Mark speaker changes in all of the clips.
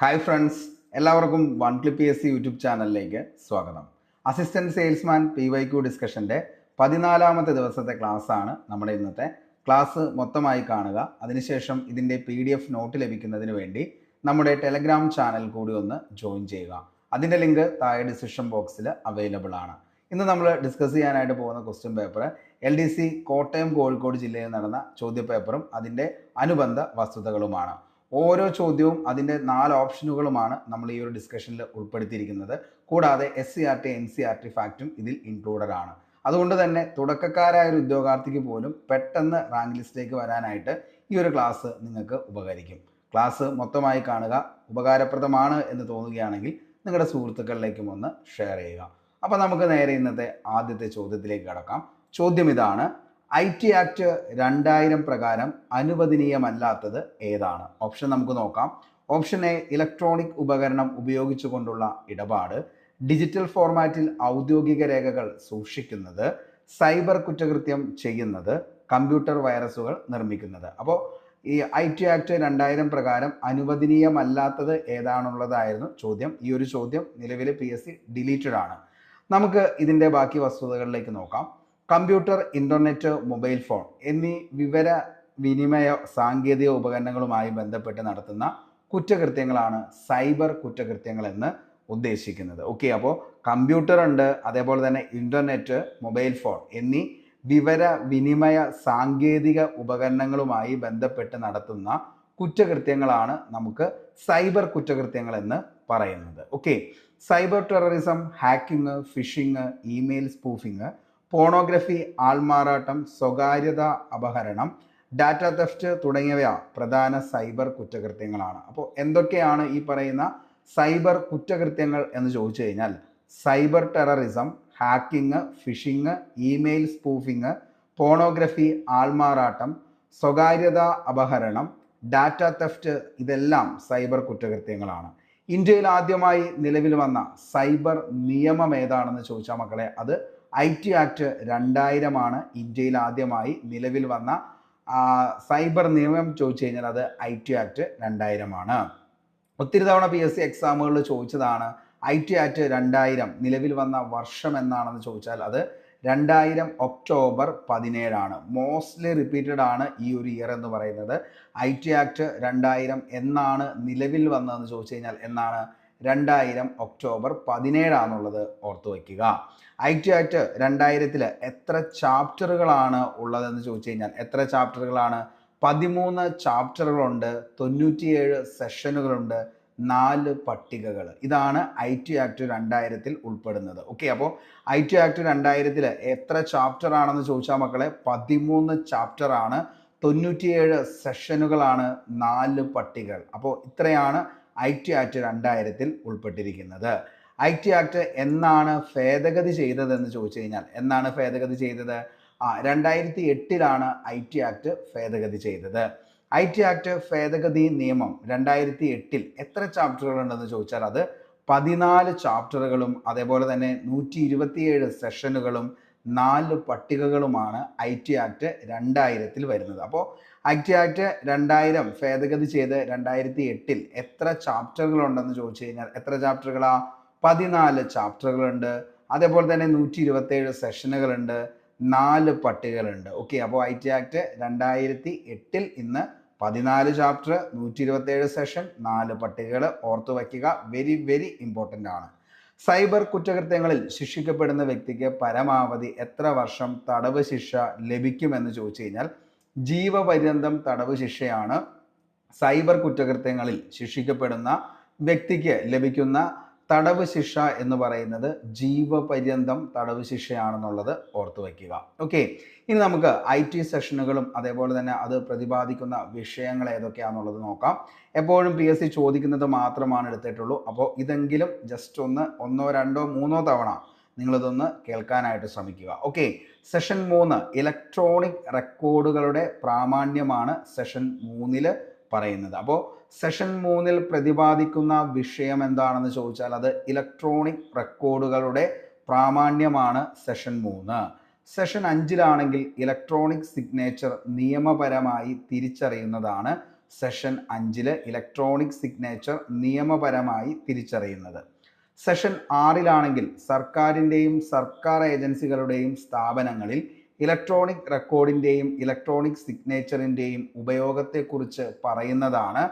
Speaker 1: Hi friends, എല്ലാവർക്കും one clip PSC YouTube ചാനലിലേക്ക് സ്വാഗതം. അസിസ്റ്റന്റ് സെയിൽസ്മാൻ PYQ ഡിസ്കഷൻ്റെ 14ാമത്തെ ദിവസത്തെ ക്ലാസ്സാണ് നമ്മുടെ ഇന്നത്തെ ക്ലാസ്. മൊത്തമായി കാണുക. അതിനുശേഷം ഇതിൻ്റെ PDF നോട്ട് ലഭിക്കുന്നതിന് വേണ്ടി നമ്മുടെ ടെലഗ്രാം ചാനൽ കൂടി ഒന്ന് ജോയിൻ ചെയ്യുക. അതിൻ്റെ ലിങ്ക് താഴെ ഡിസ്ക്രിപ്ഷൻ ബോക്സിൽ അവൈലബിൾ ആണ്. ഇന്ന് നമ്മൾ ഡിസ്കസ് ചെയ്യാനായിട്ട് പോകുന്ന question paper LDC Kottayam Kozhikode ജില്ലയിൽ നടന്ന ചോദ്യപേപ്പറും അതിൻ്റെ അനുബന്ധ വസ്തുതകളുമാണ്. ഓരോ ചോദ്യവും അതിൻ്റെ 4 ഓപ്ഷനുകളുമാണ് നമ്മൾ ഈ ഒരു ഡിസ്കഷനിൽ ഉൾപ്പെടുത്തിയിരിക്കുന്നത്. കൂടാതെ SCRT NCRT ഫാക്റ്റും ഇതിൽ ഇൻക്ലൂഡഡ് ആണ്. അതുകൊണ്ട് തന്നെ തുടക്കക്കാരായ ഒരു ഉദ്യോഗാർത്ഥിക്ക് പോലും പെട്ടെന്ന് റാങ്ക് ലിസ്റ്റിലേക്ക് വരാനായിട്ട് ഈ ഒരു ക്ലാസ് നിങ്ങൾക്ക് ഉപകരിക്കും. ക്ലാസ് മൊത്തമായി കാണുക. ഉപകാരപ്രദമാണ് എന്ന് തോന്നുകയാണെങ്കിൽ നിങ്ങളുടെ സുഹൃത്തുക്കളിലേക്കും ഒന്ന് ഷെയർ ചെയ്യുക. അപ്പോൾ നമുക്ക് നേരെ ഇന്നത്തെ ആദ്യത്തെ ചോദ്യത്തിലേക്ക് കടക്കാം. ചോദ്യം ഇതാണ്: IT ആക്ട് 2000 പ്രകാരം അനുവദനീയമല്ലാത്തത് ഏതാണ്? ഓപ്ഷൻ നമുക്ക് നോക്കാം. ഓപ്ഷൻ എ, ഇലക്ട്രോണിക് ഉപകരണം ഉപയോഗിച്ചുകൊണ്ടുള്ള ഇടപാട്, ഡിജിറ്റൽ ഫോർമാറ്റിൽ ഔദ്യോഗിക രേഖകൾ സൂക്ഷിക്കുന്നത്, സൈബർ കുറ്റകൃത്യം ചെയ്യുന്നത്, കമ്പ്യൂട്ടർ വൈറസുകൾ നിർമ്മിക്കുന്നത്. അപ്പോൾ ഈ IT ആക്ട് 2000 പ്രകാരം അനുവദനീയമല്ലാത്തത് ഏതാണുള്ളതായിരുന്നു ചോദ്യം. ഈ ഒരു ചോദ്യം നിലവിലെ PSC ഡിലീറ്റഡ് ആണ്. നമുക്ക് ഇതിൻ്റെ ബാക്കി വസ്തുതകളിലേക്ക് നോക്കാം. കമ്പ്യൂട്ടർ, ഇൻ്റർനെറ്റ്, മൊബൈൽ ഫോൺ എന്നീ വിവര വിനിമയ സാങ്കേതിക ഉപകരണങ്ങളുമായി ബന്ധപ്പെട്ട് നടത്തുന്ന കുറ്റകൃത്യങ്ങളാണ് സൈബർ കുറ്റകൃത്യങ്ങൾ എന്ന് ഉദ്ദേശിക്കുന്നത്. ഓക്കെ, അപ്പോൾ കമ്പ്യൂട്ടർ ഉണ്ട്, അതേപോലെ തന്നെ ഇൻ്റർനെറ്റ്, മൊബൈൽ ഫോൺ എന്നീ വിവര വിനിമയ സാങ്കേതിക ഉപകരണങ്ങളുമായി ബന്ധപ്പെട്ട് നടത്തുന്ന കുറ്റകൃത്യങ്ങളാണ് നമുക്ക് സൈബർ കുറ്റകൃത്യങ്ങൾ എന്ന് പറയുന്നത്. Okay, cyber terrorism, hacking, phishing, email spoofing, pornography, ആൾമാറാട്ടം, സ്വകാര്യത അപഹരണം, ഡാറ്റ തെഫ്റ്റ് തുടങ്ങിയവ പ്രധാന സൈബർ കുറ്റകൃത്യങ്ങളാണ്. അപ്പോൾ എന്തൊക്കെയാണ് ഈ പറയുന്ന സൈബർ കുറ്റകൃത്യങ്ങൾ എന്ന് ചോദിച്ചു കഴിഞ്ഞാൽ cyber terrorism, hacking, phishing, email spoofing, pornography, ആൾമാറാട്ടം, സ്വകാര്യത അപഹരണം, ഡാറ്റ തെഫ്റ്റ്, ഇതെല്ലാം സൈബർ കുറ്റകൃത്യങ്ങളാണ്. ഇന്ത്യയിൽ ആദ്യമായി നിലവിൽ വന്ന സൈബർ നിയമം ഏതാണെന്ന് ചോദിച്ചാൽ മക്കളെ, അത് IT ആക്ട് 2000 ആണ്. ഇന്ത്യയിൽ ആദ്യമായി നിലവിൽ വന്ന സൈബർ നിയമം ചോദിച്ചു കഴിഞ്ഞാൽ അത് IT ആക്ട് 2000 ആണ്. ഒത്തിരി തവണ PSC എക്സാമുകളിൽ ചോദിച്ചതാണ് IT ആക്ട് 2000 നിലവിൽ വന്ന വർഷം എന്നാണെന്ന് ചോദിച്ചാൽ അത് 2000 ഒക്ടോബർ 17 ആണ്. മോസ്റ്റ്ലി റിപ്പീറ്റഡ് ആണ് ഈ ഒരു ഇയർ എന്ന് പറയുന്നത്. IT ആക്ട് 2000 എന്നാണ് നിലവിൽ വന്നതെന്ന് ചോദിച്ചു കഴിഞ്ഞാൽ എന്നാണ് 2000 ഒക്ടോബർ 17 ആണെന്നുള്ളത് ഓർത്തു വയ്ക്കുക. IT ആക്ട് 2000 എത്ര ചാപ്റ്ററുകളാണ് ഉള്ളതെന്ന് ചോദിച്ചു കഴിഞ്ഞാൽ എത്ര ചാപ്റ്ററുകളാണ്? 13 ചാപ്റ്ററുകളുണ്ട്, 97 സെഷനുകളുണ്ട്, 4 പട്ടികകൾ. ഇതാണ് IT ആക്ട് 2000 ഉൾപ്പെടുന്നത്. ഓക്കെ, അപ്പോൾ IT ആക്ട് 2000 എത്ര ചാപ്റ്റർ ആണെന്ന് ചോദിച്ചാൽ മക്കളെ 13 ചാപ്റ്റർ ആണ്, 97 സെഷനുകളാണ്, 4 പട്ടികകൾ. അപ്പോൾ ഇത്രയാണ് IT ആക്ട് 2000 ഉൾപ്പെട്ടിരിക്കുന്നത്. IT ആക്ട് എന്നാണ് ഭേദഗതി ചെയ്തതെന്ന് ചോദിച്ചു കഴിഞ്ഞാൽ എന്നാണ് ഭേദഗതി ചെയ്തത്? 2008 IT ആക്ട് ഭേദഗതി ചെയ്തത്. IT ആക്ട് ഭേദഗതി നിയമം 2008 എത്ര ചാപ്റ്ററുകൾ ഉണ്ടെന്ന് ചോദിച്ചാൽ അത് 14 ചാപ്റ്ററുകളും അതേപോലെ തന്നെ 127 സെഷനുകളും 4 പട്ടികകളുമാണ് IT ആക്ട് 2000 വരുന്നത്. അപ്പോൾ IT ആക്ട് 2000 ഭേദഗതി ചെയ്ത് 2008 എത്ര ചാപ്റ്ററുകൾ ഉണ്ടെന്ന് ചോദിച്ചു കഴിഞ്ഞാൽ എത്ര ചാപ്റ്ററുകളാ? 14 ചാപ്റ്ററുകളുണ്ട്, അതേപോലെ തന്നെ 127 സെഷനുകളുണ്ട്, 4 പട്ടികകളുണ്ട്. ഓക്കെ, അപ്പോൾ IT ആക്ട് 2008 ഇന്ന് 14 ചാപ്റ്റർ, 127 സെഷൻ, 4 പട്ടികകൾ ഓർത്തു വയ്ക്കുക. വെരി വെരി ഇമ്പോർട്ടൻ്റ് ആണ്. സൈബർ കുറ്റകൃത്യങ്ങളിൽ ശിക്ഷിക്കപ്പെടുന്ന വ്യക്തിക്ക് പരമാവധി എത്ര വർഷം തടവ് ശിക്ഷ ലഭിക്കുമെന്ന് ചോദിച്ചു കഴിഞ്ഞാൽ ജീവപര്യന്തം തടവ് ശിക്ഷയാണ് സൈബർ കുറ്റകൃത്യങ്ങളിൽ ശിക്ഷിക്കപ്പെടുന്ന വ്യക്തിക്ക് ലഭിക്കുന്ന തടവ് ശിക്ഷ എന്ന് പറയുന്നത്. ജീവപര്യന്തം തടവ് ശിക്ഷയാണെന്നുള്ളത് ഓർത്തു വയ്ക്കുക. ഓക്കെ, ഇനി നമുക്ക് IT സെഷനുകളും അതേപോലെ തന്നെ അത് പ്രതിപാദിക്കുന്ന വിഷയങ്ങൾ ഏതൊക്കെയാണെന്നുള്ളത് നോക്കാം. എപ്പോഴും PSC ചോദിക്കുന്നത് മാത്രമാണ് എടുത്തിട്ടുള്ളൂ. അപ്പോൾ ഇതെങ്കിലും ജസ്റ്റ് ഒന്നോ രണ്ടോ മൂന്നോ തവണ നിങ്ങളിതൊന്ന് കേൾക്കാനായിട്ട് ശ്രമിക്കുക. ഓക്കെ, സെഷൻ 3 ഇലക്ട്രോണിക് റെക്കോർഡുകളുടെ പ്രാമാണ്യമാണ് സെഷൻ 3 പറയുന്നത്. അപ്പോൾ സെഷൻ 3 പ്രതിപാദിക്കുന്ന വിഷയം എന്താണെന്ന് ചോദിച്ചാൽ അത് ഇലക്ട്രോണിക് റെക്കോർഡുകളുടെ പ്രാമാണ്യമാണ് സെഷൻ 3. സെഷൻ 5 ഇലക്ട്രോണിക് സിഗ്നേച്ചർ നിയമപരമായി തിരിച്ചറിയുന്നതാണ് സെഷൻ 5 ഇലക്ട്രോണിക് സിഗ്നേച്ചർ നിയമപരമായി തിരിച്ചറിയുന്നത്. സെഷൻ 6 സർക്കാരിൻ്റെയും സർക്കാർ ഏജൻസികളുടെയും സ്ഥാപനങ്ങളിൽ ഇലക്ട്രോണിക് റെക്കോർഡിൻ്റെയും ഇലക്ട്രോണിക് സിഗ്നേച്ചറിൻ്റെയും ഉപയോഗത്തെക്കുറിച്ച് പറയുന്നതാണ്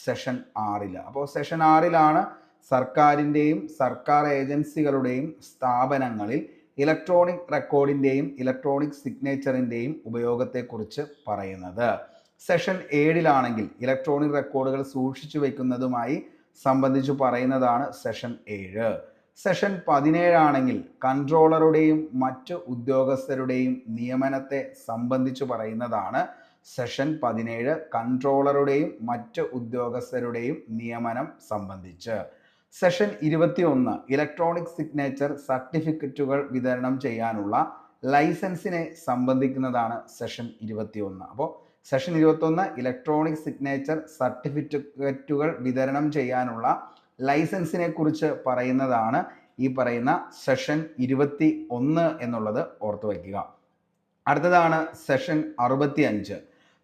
Speaker 1: സെഷൻ 6. അപ്പോൾ സെഷൻ 6 സർക്കാരിൻ്റെയും സർക്കാർ ഏജൻസികളുടെയും സ്ഥാപനങ്ങളിൽ ഇലക്ട്രോണിക് റെക്കോർഡിൻ്റെയും ഇലക്ട്രോണിക് സിഗ്നേച്ചറിൻ്റെയും ഉപയോഗത്തെക്കുറിച്ച് പറയുന്നത്. സെഷൻ 7 ഇലക്ട്രോണിക് റെക്കോർഡുകൾ സൂക്ഷിച്ചു വയ്ക്കുന്നതുമായി സംബന്ധിച്ചു പറയുന്നതാണ് സെഷൻ 7. സെഷൻ 17 കൺട്രോളറുടെയും മറ്റ് ഉദ്യോഗസ്ഥരുടെയും നിയമനത്തെ സംബന്ധിച്ചു പറയുന്നതാണ് സെഷൻ 17. കൺട്രോളറുടെയും മറ്റ് ഉദ്യോഗസ്ഥരുടെയും നിയമനം സംബന്ധിച്ച്. സെഷൻ 21 ഇലക്ട്രോണിക് സിഗ്നേച്ചർ സർട്ടിഫിക്കറ്റുകൾ വിതരണം ചെയ്യാനുള്ള ലൈസൻസിനെ സംബന്ധിക്കുന്നതാണ് സെഷൻ 21. അപ്പോൾ സെഷൻ 21 ഇലക്ട്രോണിക് സിഗ്നേച്ചർ സർട്ടിഫിക്കറ്റുകൾ വിതരണം ചെയ്യാനുള്ള ലൈസൻസിനെ കുറിച്ച് പറയുന്നതാണ് ഈ പറയുന്ന സെഷൻ 21 എന്നുള്ളത് ഓർത്തു വയ്ക്കുക. അടുത്തതാണ് സെഷൻ 65.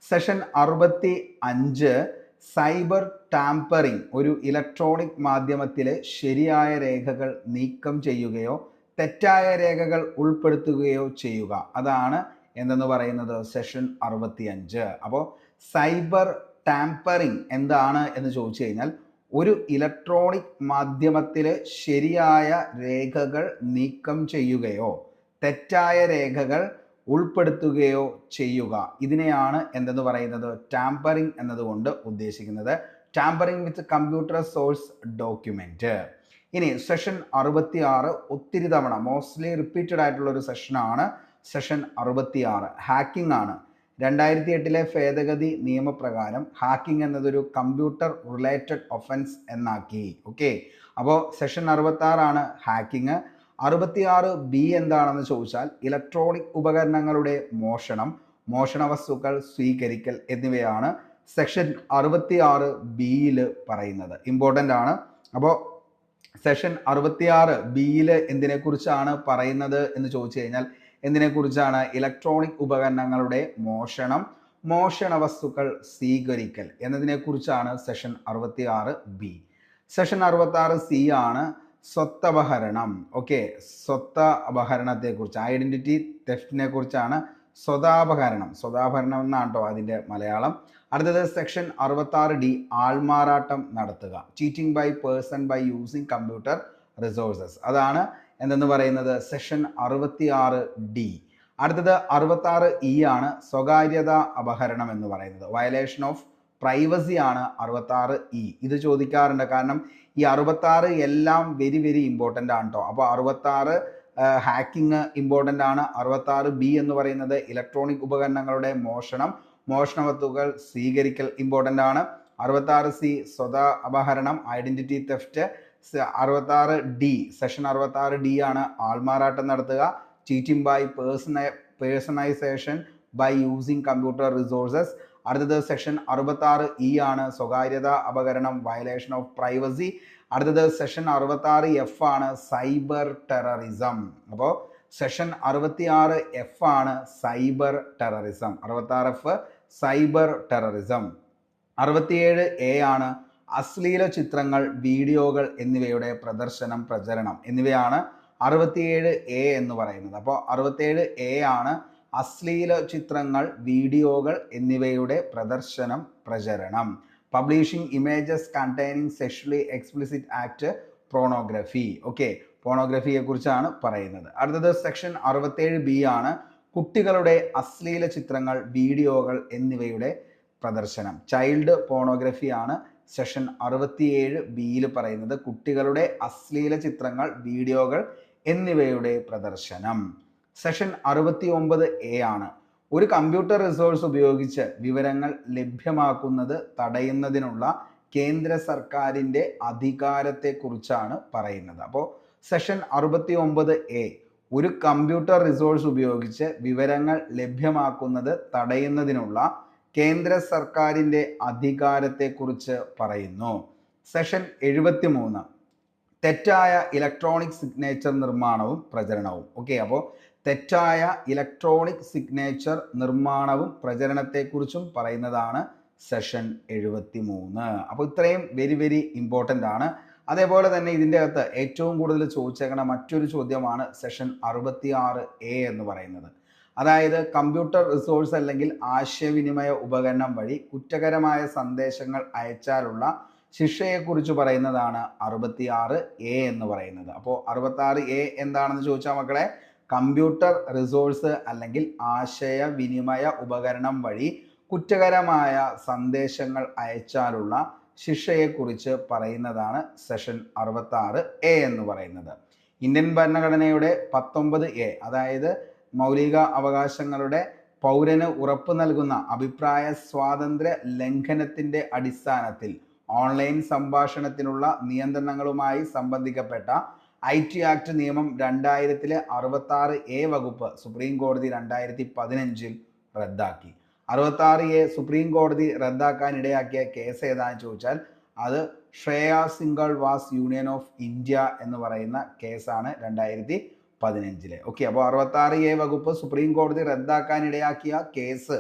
Speaker 1: സെഷൻ 65 സൈബർ ടാമ്പറിംഗ് ഒരു ഇലക്ട്രോണിക് മാധ്യമത്തിലെ ശരിയായ രേഖകൾ നീക്കം ചെയ്യുകയോ തെറ്റായ രേഖകൾ ഉൾപ്പെടുത്തുകയോ ചെയ്യുക. അതാണ് എന്തെന്ന് പറയുന്നത് സെഷൻ 65. അപ്പോൾ സൈബർ ടാമ്പറിംഗ് എന്താണ് എന്ന് ചോദിച്ചു കഴിഞ്ഞാൽ ഒരു ഇലക്ട്രോണിക് മാധ്യമത്തിലെ ശരിയായ രേഖകൾ നീക്കം ചെയ്യുകയോ തെറ്റായ രേഖകൾ ഉൾപ്പെടുത്തുകയോ ചെയ്യുക. ഇതിനെയാണ് എന്തെന്ന് പറയുന്നത് ടാമ്പറിംഗ് എന്നതുകൊണ്ട് ഉദ്ദേശിക്കുന്നത്. Tampering with computer source document. ഇനി സെഷൻ 66 ഒത്തിരി തവണ മോസ്റ്റ്ലി റിപ്പീറ്റഡ് ആയിട്ടുള്ള ഒരു സെഷനാണ് സെഷൻ 66. ഹാക്കിംഗ് ആണ്. 2008 ഭേദഗതി നിയമപ്രകാരം ഹാക്കിംഗ് എന്നതൊരു കമ്പ്യൂട്ടർ റിലേറ്റഡ് ഒഫൻസ് എന്നാക്കി. ഓക്കെ, അപ്പോൾ സെഷൻ 66 ഹാക്കിംഗ്. 66B എന്താണെന്ന് ചോദിച്ചാൽ ഇലക്ട്രോണിക് ഉപകരണങ്ങളുടെ മോഷണം, മോഷണ വസ്തുക്കൾ സ്വീകരിക്കൽ എന്നിവയാണ് സെക്ഷൻ 66B പറയുന്നത്. ഇമ്പോർട്ടൻ്റ് ആണ്. അപ്പോൾ സെഷൻ 66B എന്തിനെക്കുറിച്ചാണ് പറയുന്നത് എന്ന് ചോദിച്ചു കഴിഞ്ഞാൽ എന്തിനെക്കുറിച്ചാണ്? ഇലക്ട്രോണിക് ഉപകരണങ്ങളുടെ മോഷണം, മോഷണ വസ്തുക്കൾ സ്വീകരിക്കൽ എന്നതിനെക്കുറിച്ചാണ് സെഷൻ 66B. സെഷൻ 66C ആണ് സ്വത്തപഹരണം. ഓക്കെ, സ്വത്ത് അപഹരണത്തെക്കുറിച്ച്, ഐഡന്റിറ്റി തെഫ്റ്റിനെ കുറിച്ചാണ് സ്വതാപഹരണം. സ്വതാപഹരണം എന്നാണ് കേട്ടോ അതിൻ്റെ മലയാളം. അടുത്തത് സെക്ഷൻ 66D ആൾമാറാട്ടം നടത്തുക, cheating by person by using computer resources. അതാണ് എന്തെന്ന് പറയുന്നത് സെക്ഷൻ 66D. അടുത്തത് 66E ആണ് സ്വകാര്യത അപഹരണം എന്ന് പറയുന്നത്. വയലേഷൻ ഓഫ് പ്രൈവസി ആണ് 66E. ഇത് ചോദിക്കാറുണ്ട്, കാരണം ഈ 66 എല്ലാം വെരി വെരി ഇമ്പോർട്ടൻ്റ് ആണ് കേട്ടോ. അപ്പോൾ 66 ഹാക്കിംഗ് ഇമ്പോർട്ടൻ്റ് ആണ്. 66B എന്ന് പറയുന്നത് ഇലക്ട്രോണിക് ഉപകരണങ്ങളുടെ മോഷണം, മോഷണ വസ്തുക്കൾ സ്വീകരിക്കൽ ഇമ്പോർട്ടൻ്റ് ആണ്. 66C സ്വത അപഹരണം, identity theft. 66D section 66D ആണ് ആൾമാറാട്ടം നടത്തുക, cheating by personation by using computer resources. അടുത്തത് സെക്ഷൻ 66E ആണ് സ്വകാര്യത അപഹരണം, വയലേഷൻ ഓഫ് പ്രൈവസി. അടുത്തത് സെഷൻ 66F ആണ് സൈബർ ടെററിസം. അപ്പോൾ സെഷൻ 66F ആണ് cyber terrorism. 66F cyber terrorism. 67A ആണ് അശ്ലീല ചിത്രങ്ങൾ, വീഡിയോകൾ എന്നിവയുടെ പ്രദർശനം, പ്രചരണം എന്നിവയാണ് 67A എന്ന് പറയുന്നത്. അപ്പോൾ 67A ആണ് അശ്ലീല ചിത്രങ്ങൾ, വീഡിയോകൾ എന്നിവയുടെ പ്രദർശനം, പ്രചരണം. Publishing images containing sexually explicit act, pornography. Okay, പോർണോഗ്രഫിയെ കുറിച്ചാണ് പറയുന്നത്. അടുത്തത് സെക്ഷൻ 67B ആണ് കുട്ടികളുടെ അശ്ലീല ചിത്രങ്ങൾ, വീഡിയോകൾ എന്നിവയുടെ പ്രദർശനം. ചൈൽഡ് പോർണോഗ്രഫി ആണ് സെഷൻ 67B പറയുന്നത്. കുട്ടികളുടെ അശ്ലീല ചിത്രങ്ങൾ, വീഡിയോകൾ എന്നിവയുടെ പ്രദർശനം. സെഷൻ 69A ആണ് ഒരു കമ്പ്യൂട്ടർ റിസോഴ്സ് ഉപയോഗിച്ച് വിവരങ്ങൾ ലഭ്യമാക്കുന്നത് തടയുന്നതിനുള്ള കേന്ദ്ര സർക്കാരിൻ്റെ അധികാരത്തെക്കുറിച്ചാണ് പറയുന്നത്. അപ്പോൾ സെഷൻ 69A ഒരു കമ്പ്യൂട്ടർ റിസോഴ്സ് ഉപയോഗിച്ച് വിവരങ്ങൾ ലഭ്യമാക്കുന്നത് തടയുന്നതിനുള്ള കേന്ദ്ര സർക്കാരിൻ്റെ അധികാരത്തെക്കുറിച്ച് പറയുന്നു. സെഷൻ 73 തെറ്റായ ഇലക്ട്രോണിക് സിഗ്നേച്ചർ നിർമ്മാണവും പ്രചരണവും. ഓക്കെ, അപ്പോൾ തെറ്റായ ഇലക്ട്രോണിക് സിഗ്നേച്ചർ നിർമ്മാണവും പ്രചരണത്തെക്കുറിച്ചും പറയുന്നതാണ് സെഷൻ 73. അപ്പോൾ ഇത്രയും വെരി ഇമ്പോർട്ടൻ്റ് ആണ്. അതേപോലെ തന്നെ ഇതിൻ്റെ അകത്ത് ഏറ്റവും കൂടുതൽ ചോദിച്ചേക്കണ മറ്റൊരു ചോദ്യമാണ് സെഷൻ 66A എന്ന് പറയുന്നത്. അതായത് കമ്പ്യൂട്ടർ റിസോഴ്സ് അല്ലെങ്കിൽ ആശയവിനിമയ ഉപകരണം വഴി കുറ്റകരമായ സന്ദേശങ്ങൾ അയച്ചാലുള്ള ശിക്ഷയെക്കുറിച്ച് പറയുന്നതാണ് 66A എന്ന് പറയുന്നത്. അപ്പോൾ 66A എന്താണെന്ന് ചോദിച്ചാൽ മക്കളെ, കമ്പ്യൂട്ടർ റിസോഴ്സ് അല്ലെങ്കിൽ ആശയവിനിമയ ഉപകരണം വഴി കുറ്റകരമായ സന്ദേശങ്ങൾ അയച്ചാലുള്ള ശിക്ഷയെക്കുറിച്ച് പറയുന്നതാണ് സെഷൻ 66A എന്ന് പറയുന്നത്. ഇന്ത്യൻ ഭരണഘടനയുടെ 19A, അതായത് മൗലിക അവകാശങ്ങളുടെ പൗരന് ഉറപ്പു നൽകുന്ന അഭിപ്രായ സ്വാതന്ത്ര്യ ലംഘനത്തിന്റെ അടിസ്ഥാനത്തിൽ ഓൺലൈൻ സംഭാഷണത്തിനുള്ള നിയന്ത്രണങ്ങളുമായി സംബന്ധിക്കപ്പെട്ട IT ആക്ട് നിയമം 2000-ലെ 66A വകുപ്പ് സുപ്രീം കോടതി 2015 റദ്ദാക്കി. 66A സുപ്രീം കോടതി റദ്ദാക്കാൻ ഇടയാക്കിയ കേസ് ഏതാണെന്ന് ചോദിച്ചാൽ അത് Shreya Singhal versus union of India എന്ന് പറയുന്ന കേസാണ് 2015. ഓക്കെ, അപ്പോൾ 66A വകുപ്പ് സുപ്രീം കോടതി റദ്ദാക്കാൻ ഇടയാക്കിയ കേസ്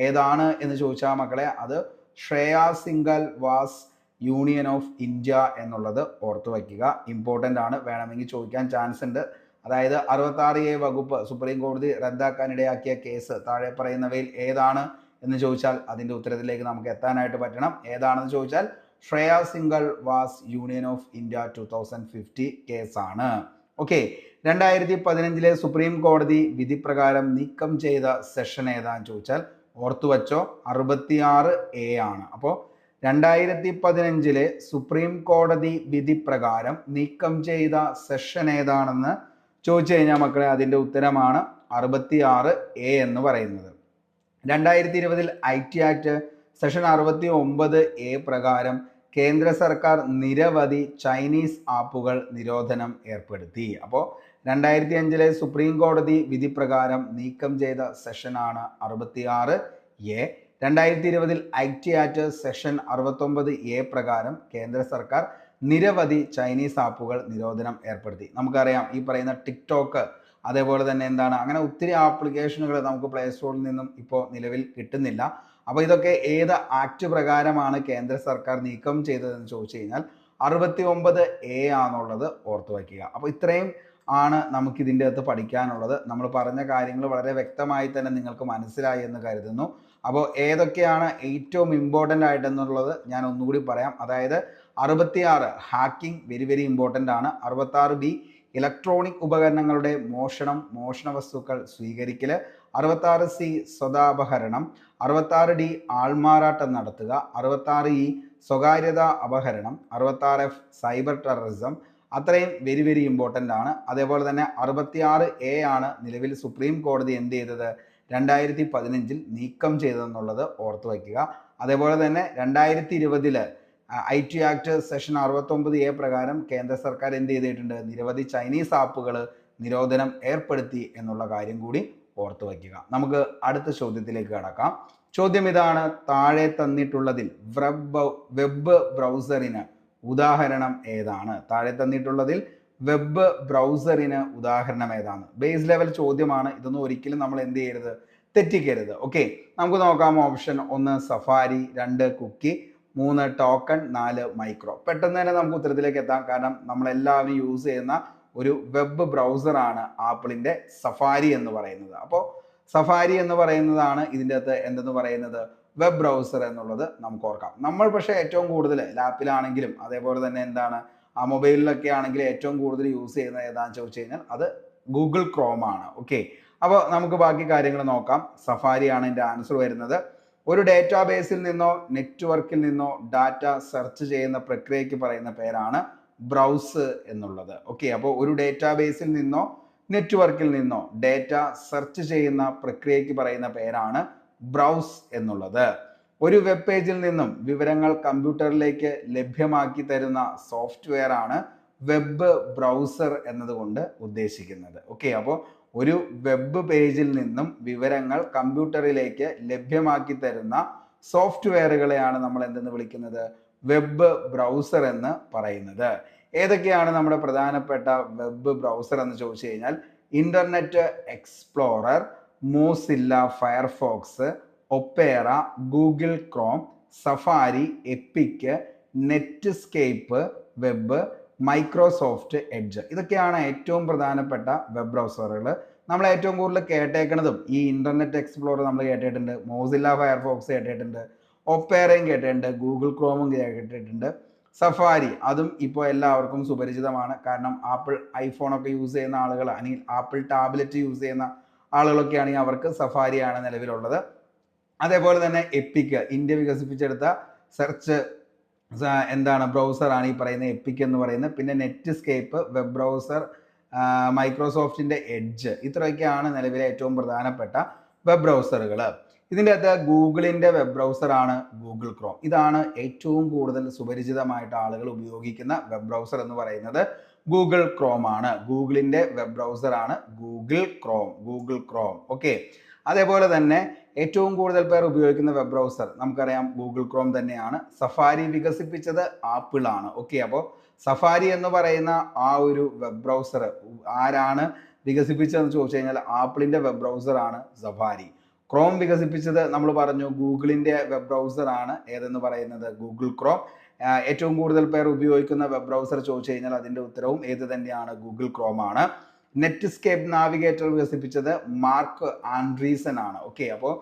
Speaker 1: ഏതാണ് എന്ന് ചോദിച്ചാൽ മക്കളെ, അത് Shreya Singhal versus union of India എന്നുള്ളത് ഓർത്തു വയ്ക്കുക. ഇമ്പോർട്ടൻ്റ് ആണ്, വേണമെങ്കിൽ ചോദിക്കാൻ ചാൻസ് ഉണ്ട്. അതായത് 66A വകുപ്പ് സുപ്രീം കോടതി റദ്ദാക്കാൻ ഇടയാക്കിയ കേസ് താഴെ പറയുന്നവയിൽ ഏതാണ് എന്ന് ചോദിച്ചാൽ അതിൻ്റെ ഉത്തരത്തിലേക്ക് നമുക്ക് എത്താനായിട്ട് പറ്റണം. ഏതാണെന്ന് ചോദിച്ചാൽ Shreya Singhal versus union of India 2050 കേസാണ്. ഓക്കെ, 2015-ലെ സുപ്രീം കോടതി വിധി പ്രകാരം നീക്കം ചെയ്ത സെഷൻ ഏതാണെന്ന് ചോദിച്ചാൽ ഓർത്തു വച്ചോ, 66A ആണ്. അപ്പോൾ 2015-ലെ സുപ്രീം കോടതി വിധി പ്രകാരം നീക്കം ചെയ്ത സെഷൻ ഏതാണെന്ന് ചോദിച്ചു കഴിഞ്ഞാൽ മക്കളെ അതിൻ്റെ ഉത്തരമാണ് 66A എന്ന് പറയുന്നത്. 2020-ൽ IT ആക്ട് സെഷൻ 69A പ്രകാരം കേന്ദ്ര സർക്കാർ നിരവധി ചൈനീസ് ആപ്പുകൾ നിരോധനം ഏർപ്പെടുത്തി. അപ്പോൾ 2005-ലെ സുപ്രീം കോടതി വിധി പ്രകാരം നീക്കം ചെയ്ത സെഷനാണ് 66A. 2020-ൽ IT act session 69A പ്രകാരം കേന്ദ്ര സർക്കാർ നിരവധി ചൈനീസ് ആപ്പുകൾ നിരോധനം ഏർപ്പെടുത്തി. നമുക്കറിയാം, ഈ പറയുന്ന ടിക്ടോക്ക്, അതേപോലെ തന്നെ എന്താണ്, അങ്ങനെ ഒത്തിരി ആപ്ലിക്കേഷനുകൾ നമുക്ക് പ്ലേ സ്റ്റോറിൽ നിന്നും ഇപ്പോൾ നിലവിൽ കിട്ടുന്നില്ല. അപ്പോൾ ഇതൊക്കെ ഏത് ആക്ട് പ്രകാരമാണ് കേന്ദ്ര സർക്കാർ നീക്കം ചെയ്തതെന്ന് ചോദിച്ചു കഴിഞ്ഞാൽ 69A ആണെന്നുള്ളത് ഓർത്തു വയ്ക്കുക. അപ്പോൾ ഇത്രയും ആണ് നമുക്കിതിൻ്റെ അകത്ത് പഠിക്കാനുള്ളത്. നമ്മൾ പറഞ്ഞ കാര്യങ്ങൾ വളരെ വ്യക്തമായി തന്നെ നിങ്ങൾക്ക് മനസ്സിലായി എന്ന് കരുതുന്നു. അപ്പോൾ ഏതൊക്കെയാണ് ഏറ്റവും ഇമ്പോർട്ടൻ്റ് ആയിട്ടെന്നുള്ളത് ഞാൻ ഒന്നുകൂടി പറയാം. അതായത് 66 ഹാക്കിംഗ് വെരി ഇമ്പോർട്ടൻ്റ് ആണ്. 66B ഇലക്ട്രോണിക് ഉപകരണങ്ങളുടെ മോഷണ വസ്തുക്കൾ സ്വീകരിക്കൽ. 66C സ്വതാപഹരണം. 66D ആൾമാറാട്ടം നടത്തുക. 66E സ്വകാര്യത അപഹരണം. 66F cyber terrorism. അത്രയും വെരി ഇമ്പോർട്ടൻ്റ് ആണ്. അതേപോലെ തന്നെ 66A ആണ് നിലവിൽ സുപ്രീം കോടതി എന്ത് ചെയ്തത്, 2015-ൽ നീക്കം ചെയ്തതെന്നുള്ളത് ഓർത്തു വയ്ക്കുക. അതേപോലെ തന്നെ 2020-ൽ IT ആക്ട് സെഷൻ 69A പ്രകാരം കേന്ദ്ര സർക്കാർ എന്ത് ചെയ്തിട്ടുണ്ട്, നിരവധി ചൈനീസ് ആപ്പുകൾ നിരോധനം ഏർപ്പെടുത്തി എന്നുള്ള കാര്യം കൂടി ഓർത്തു വയ്ക്കുക. നമുക്ക് അടുത്ത ചോദ്യത്തിലേക്ക് കടക്കാം. ചോദ്യം ഇതാണ്: താഴെ തന്നിട്ടുള്ളതിൽ വെബ് ബ്രൗസറിന് ഉദാഹരണം ഏതാണ്? താഴെ തന്നിട്ടുള്ളതിൽ വെബ് ബ്രൗസറിന് ഉദാഹരണം ഏതാണ്? ബേസ് ലെവൽ ചോദ്യമാണ്. ഇതൊന്നും ഒരിക്കലും നമ്മൾ എന്ത് ചെയ്യരുത്, തെറ്റിക്കരുത്. ഓക്കെ, നമുക്ക് നോക്കാം. Option 1 safari, 2 cookie, 3 token, 4 micro. പെട്ടെന്ന് തന്നെ നമുക്ക് ഉത്തരത്തിലേക്ക് എത്താം. കാരണം നമ്മളെല്ലാവരും യൂസ് ചെയ്യുന്ന ഒരു വെബ് ബ്രൗസറാണ് ആപ്പിളിൻ്റെ സഫാരി എന്ന് പറയുന്നത്. അപ്പോൾ സഫാരി എന്ന് പറയുന്നതാണ് ഇതിൻ്റെ അകത്ത് എന്തെന്ന് പറയുന്നത്, വെബ് ബ്രൗസർ എന്നുള്ളത് നമുക്ക് ഓർക്കാം. നമ്മൾ പക്ഷേ ഏറ്റവും കൂടുതൽ ലാപ്പിലാണെങ്കിലും അതേപോലെ തന്നെ എന്താണ് മൊബൈലിലൊക്കെ ആണെങ്കിലും ഏറ്റവും കൂടുതൽ യൂസ് ചെയ്യുന്നത് ഏതാണെന്ന് ചോദിച്ചു കഴിഞ്ഞാൽ അത് ഗൂഗിൾ ക്രോം ആണ്. ഓക്കെ, അപ്പോൾ നമുക്ക് ബാക്കി കാര്യങ്ങൾ നോക്കാം. സഫാരിയാണ് എൻ്റെ ആൻസർ വരുന്നത്. ഒരു ഡേറ്റാബേസിൽ നിന്നോ നെറ്റ്വർക്കിൽ നിന്നോ ഡാറ്റ സെർച്ച് ചെയ്യുന്ന പ്രക്രിയയ്ക്ക് പറയുന്ന പേരാണ് ബ്രൗസ് എന്നുള്ളത്. ഓക്കെ, അപ്പോൾ ഒരു ഡേറ്റാബേസിൽ നിന്നോ നെറ്റ്വർക്കിൽ നിന്നോ ഡേറ്റ സെർച്ച് ചെയ്യുന്ന പ്രക്രിയയ്ക്ക് പറയുന്ന പേരാണ് ബ്രൗസ് എന്നുള്ളത്. ഒരു വെബ് പേജിൽ നിന്നും വിവരങ്ങൾ കമ്പ്യൂട്ടറിലേക്ക് ലഭ്യമാക്കി തരുന്ന സോഫ്റ്റ്വെയർ ആണ് വെബ് ബ്രൗസർ എന്നതുകൊണ്ട് ഉദ്ദേശിക്കുന്നത്. ഓക്കെ, അപ്പോൾ ഒരു വെബ് പേജിൽ നിന്നും വിവരങ്ങൾ കമ്പ്യൂട്ടറിലേക്ക് ലഭ്യമാക്കി തരുന്ന സോഫ്റ്റ്വെയറുകളെയാണ് നമ്മൾ എന്തെന്ന് വിളിക്കുന്നത്, വെബ് ബ്രൗസർ എന്ന് പറയുന്നത്. ഏതൊക്കെയാണ് നമ്മുടെ പ്രധാനപ്പെട്ട വെബ് ബ്രൗസർ എന്ന് ചോദിച്ചു കഴിഞ്ഞാൽ internet explorer, Mozilla Firefox, Opera, Google Chrome, safari, EPIC, Netscape web, Microsoft edge. ഇതൊക്കെയാണ് ഏറ്റവും പ്രധാനപ്പെട്ട വെബ് ബ്രൗസറുകൾ. നമ്മൾ ഏറ്റവും കൂടുതൽ കേട്ടേക്കുന്നതും ഈ ഇന്റർനെറ്റ് എക്സ്പ്ലോറർ നമ്മൾ കേട്ടിട്ടുണ്ട്, മോസില്ല ഫയർഫോക്സ് കേട്ടിട്ടുണ്ട്, ഒപ്പേറയും കേട്ടിട്ടുണ്ട്, ഗൂഗിൾ ക്രോമും കേട്ടിട്ടുണ്ട്. സഫാരി അതും ഇപ്പോൾ എല്ലാവർക്കും സുപരിചിതമാണ്. കാരണം ആപ്പിൾ ഐഫോണൊക്കെ യൂസ് ചെയ്യുന്ന ആളുകൾ അല്ലെങ്കിൽ ആപ്പിൾ ടാബ്ലറ്റ് യൂസ് ചെയ്യുന്ന ആളുകളൊക്കെ ആണെങ്കിൽ അവർക്ക് സഫാരിയാണ് നിലവിലുള്ളത്. അതേപോലെ തന്നെ എപ്പിക്, ഇന്ത്യ വികസിപ്പിച്ചെടുത്ത സെർച്ച് ബ്രൗസറാണ് ഈ പറയുന്ന എപ്പിക് എന്ന് പറയുന്നത്. പിന്നെ നെറ്റ്സ്കേപ്പ്, വെബ് ബ്രൗസർ, മൈക്രോസോഫ്റ്റിന്റെ എഡ്ജ്, ഇത്രയൊക്കെയാണ് നിലവിലെ ഏറ്റവും പ്രധാനപ്പെട്ട വെബ് ബ്രൗസറുകൾ. ഇതിൻ്റെ അകത്ത് ഗൂഗിളിന്റെ വെബ് ബ്രൗസറാണ് ഗൂഗിൾ ക്രോം. ഇതാണ് ഏറ്റവും കൂടുതൽ സുപരിചിതമായിട്ട് ആളുകൾ ഉപയോഗിക്കുന്ന വെബ് ബ്രൗസർ എന്ന് പറയുന്നത് ഗൂഗിൾ ക്രോം ആണ്. ഗൂഗിളിന്റെ വെബ് ബ്രൗസറാണ് ഗൂഗിൾ ക്രോം. ഓക്കെ. അതേപോലെ തന്നെ ഏറ്റവും കൂടുതൽ പേർ ഉപയോഗിക്കുന്ന വെബ് ബ്രൗസർ നമുക്കറിയാം ഗൂഗിൾ ക്രോം തന്നെയാണ്. സഫാരി വികസിപ്പിച്ചത് ആപ്പിൾ ആണ്. ഓക്കെ. അപ്പോൾ സഫാരി എന്ന് പറയുന്ന ആ ഒരു വെബ് ബ്രൗസർ ആരാണ് വികസിപ്പിച്ചതെന്ന് ചോദിച്ചു കഴിഞ്ഞാൽ ആപ്പിളിന്റെ വെബ് ബ്രൗസർ ആണ് സഫാരി. ക്രോം വികസിപ്പിച്ചത് നമ്മൾ പറഞ്ഞു ഗൂഗിളിന്റെ വെബ് ബ്രൗസർ ആണ് ഏതെന്ന് പറയുന്നത് ഗൂഗിൾ ക്രോം. ഏറ്റവും കൂടുതൽ പേർ ഉപയോഗിക്കുന്ന വെബ് ബ്രൗസർ ചോദിച്ചു കഴിഞ്ഞാൽ അതിന്റെ ഉത്തരവും ഏത് തന്നെയാണ് ഗൂഗിൾ ക്രോം ആണ്. നെറ്റ്സ്കേപ്പ് നാവിഗേറ്റർ വികസിപ്പിച്ചത് മാർക്ക് ആൻഡ്രീസൺ ആണ്. ഓക്കെ. അപ്പോൾ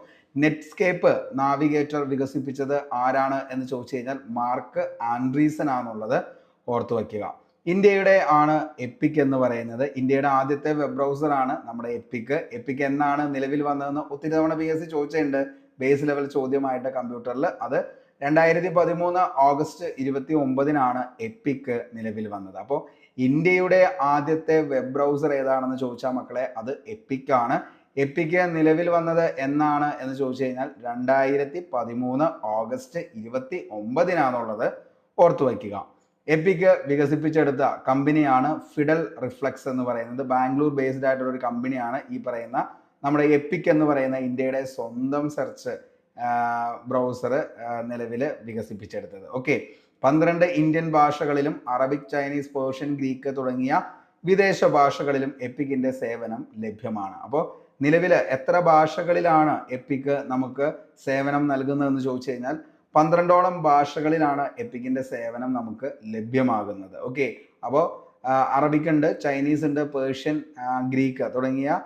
Speaker 1: നെറ്റ്സ്കേപ്പ് നാവിഗേറ്റർ വികസിപ്പിച്ചത് ആരാണ് എന്ന് ചോദിച്ചു കഴിഞ്ഞാൽ മാർക്ക് ആൻഡ്രീസൺ ആണെന്നുള്ളത് ഓർത്തു വയ്ക്കുക. ഇന്ത്യയുടെ ആണ് എപ്പിക് എന്ന് പറയുന്നത്. ഇന്ത്യയുടെ ആദ്യത്തെ വെബ് ബ്രൗസർ ആണ് നമ്മുടെ എപ്പിക്. എപ്പിക് എന്നാണ് നിലവിൽ വന്നതെന്ന് ഒത്തിരി തവണ PSC ചോദിച്ചിട്ടുണ്ട് ബേസ് ലെവൽ ചോദ്യമായിട്ട് കമ്പ്യൂട്ടറിൽ. അത് 2013 ഓഗസ്റ്റ് 29 എപ്പിക് നിലവിൽ വന്നത്. അപ്പോൾ ഇന്ത്യയുടെ ആദ്യത്തെ വെബ് ബ്രൗസർ ഏതാണെന്ന് ചോദിച്ചാൽ മക്കളെ അത് എപ്പിക് ആണ്. എപ്പിക് നിലവിൽ വന്നത് എന്നാണ് എന്ന് ചോദിച്ചു കഴിഞ്ഞാൽ 2013 ഓഗസ്റ്റ് 29 ഓർത്തു വയ്ക്കുക. എപ്പിക് വികസിപ്പിച്ചെടുത്ത കമ്പനിയാണ് ഫിഡൽ റിഫ്ലക്സ് എന്ന് പറയുന്നത്. ബാംഗ്ലൂർ ബേസ്ഡ് ആയിട്ടുള്ള ഒരു കമ്പനിയാണ് ഈ പറയുന്ന നമ്മുടെ എപ്പിക് എന്ന് പറയുന്ന ഇന്ത്യയുടെ സ്വന്തം സെർച്ച് ബ്രൗസർ നിലവിൽ വികസിപ്പിച്ചെടുത്തത്. ഓക്കെ. 12 ഇന്ത്യൻ ഭാഷകളിലും അറബിക്, ചൈനീസ്, പേർഷ്യൻ, ഗ്രീക്ക് തുടങ്ങിയ വിദേശ ഭാഷകളിലും എപ്പിക്കിന്റെ സേവനം ലഭ്യമാണ്. അപ്പോൾ നിലവിൽ എത്ര ഭാഷകളിലാണ് എപ്പിക് നമുക്ക് സേവനം നൽകുന്നതെന്ന് ചോദിച്ചു കഴിഞ്ഞാൽ 12ഓളം ഭാഷകളിലാണ് എപ്പിക്കിന്റെ സേവനം നമുക്ക് ലഭ്യമാകുന്നത്. ഓക്കെ. അപ്പോൾ അറബിക് ഉണ്ട്, ചൈനീസ് ഉണ്ട്, പേർഷ്യൻ, ഗ്രീക്ക് തുടങ്ങിയ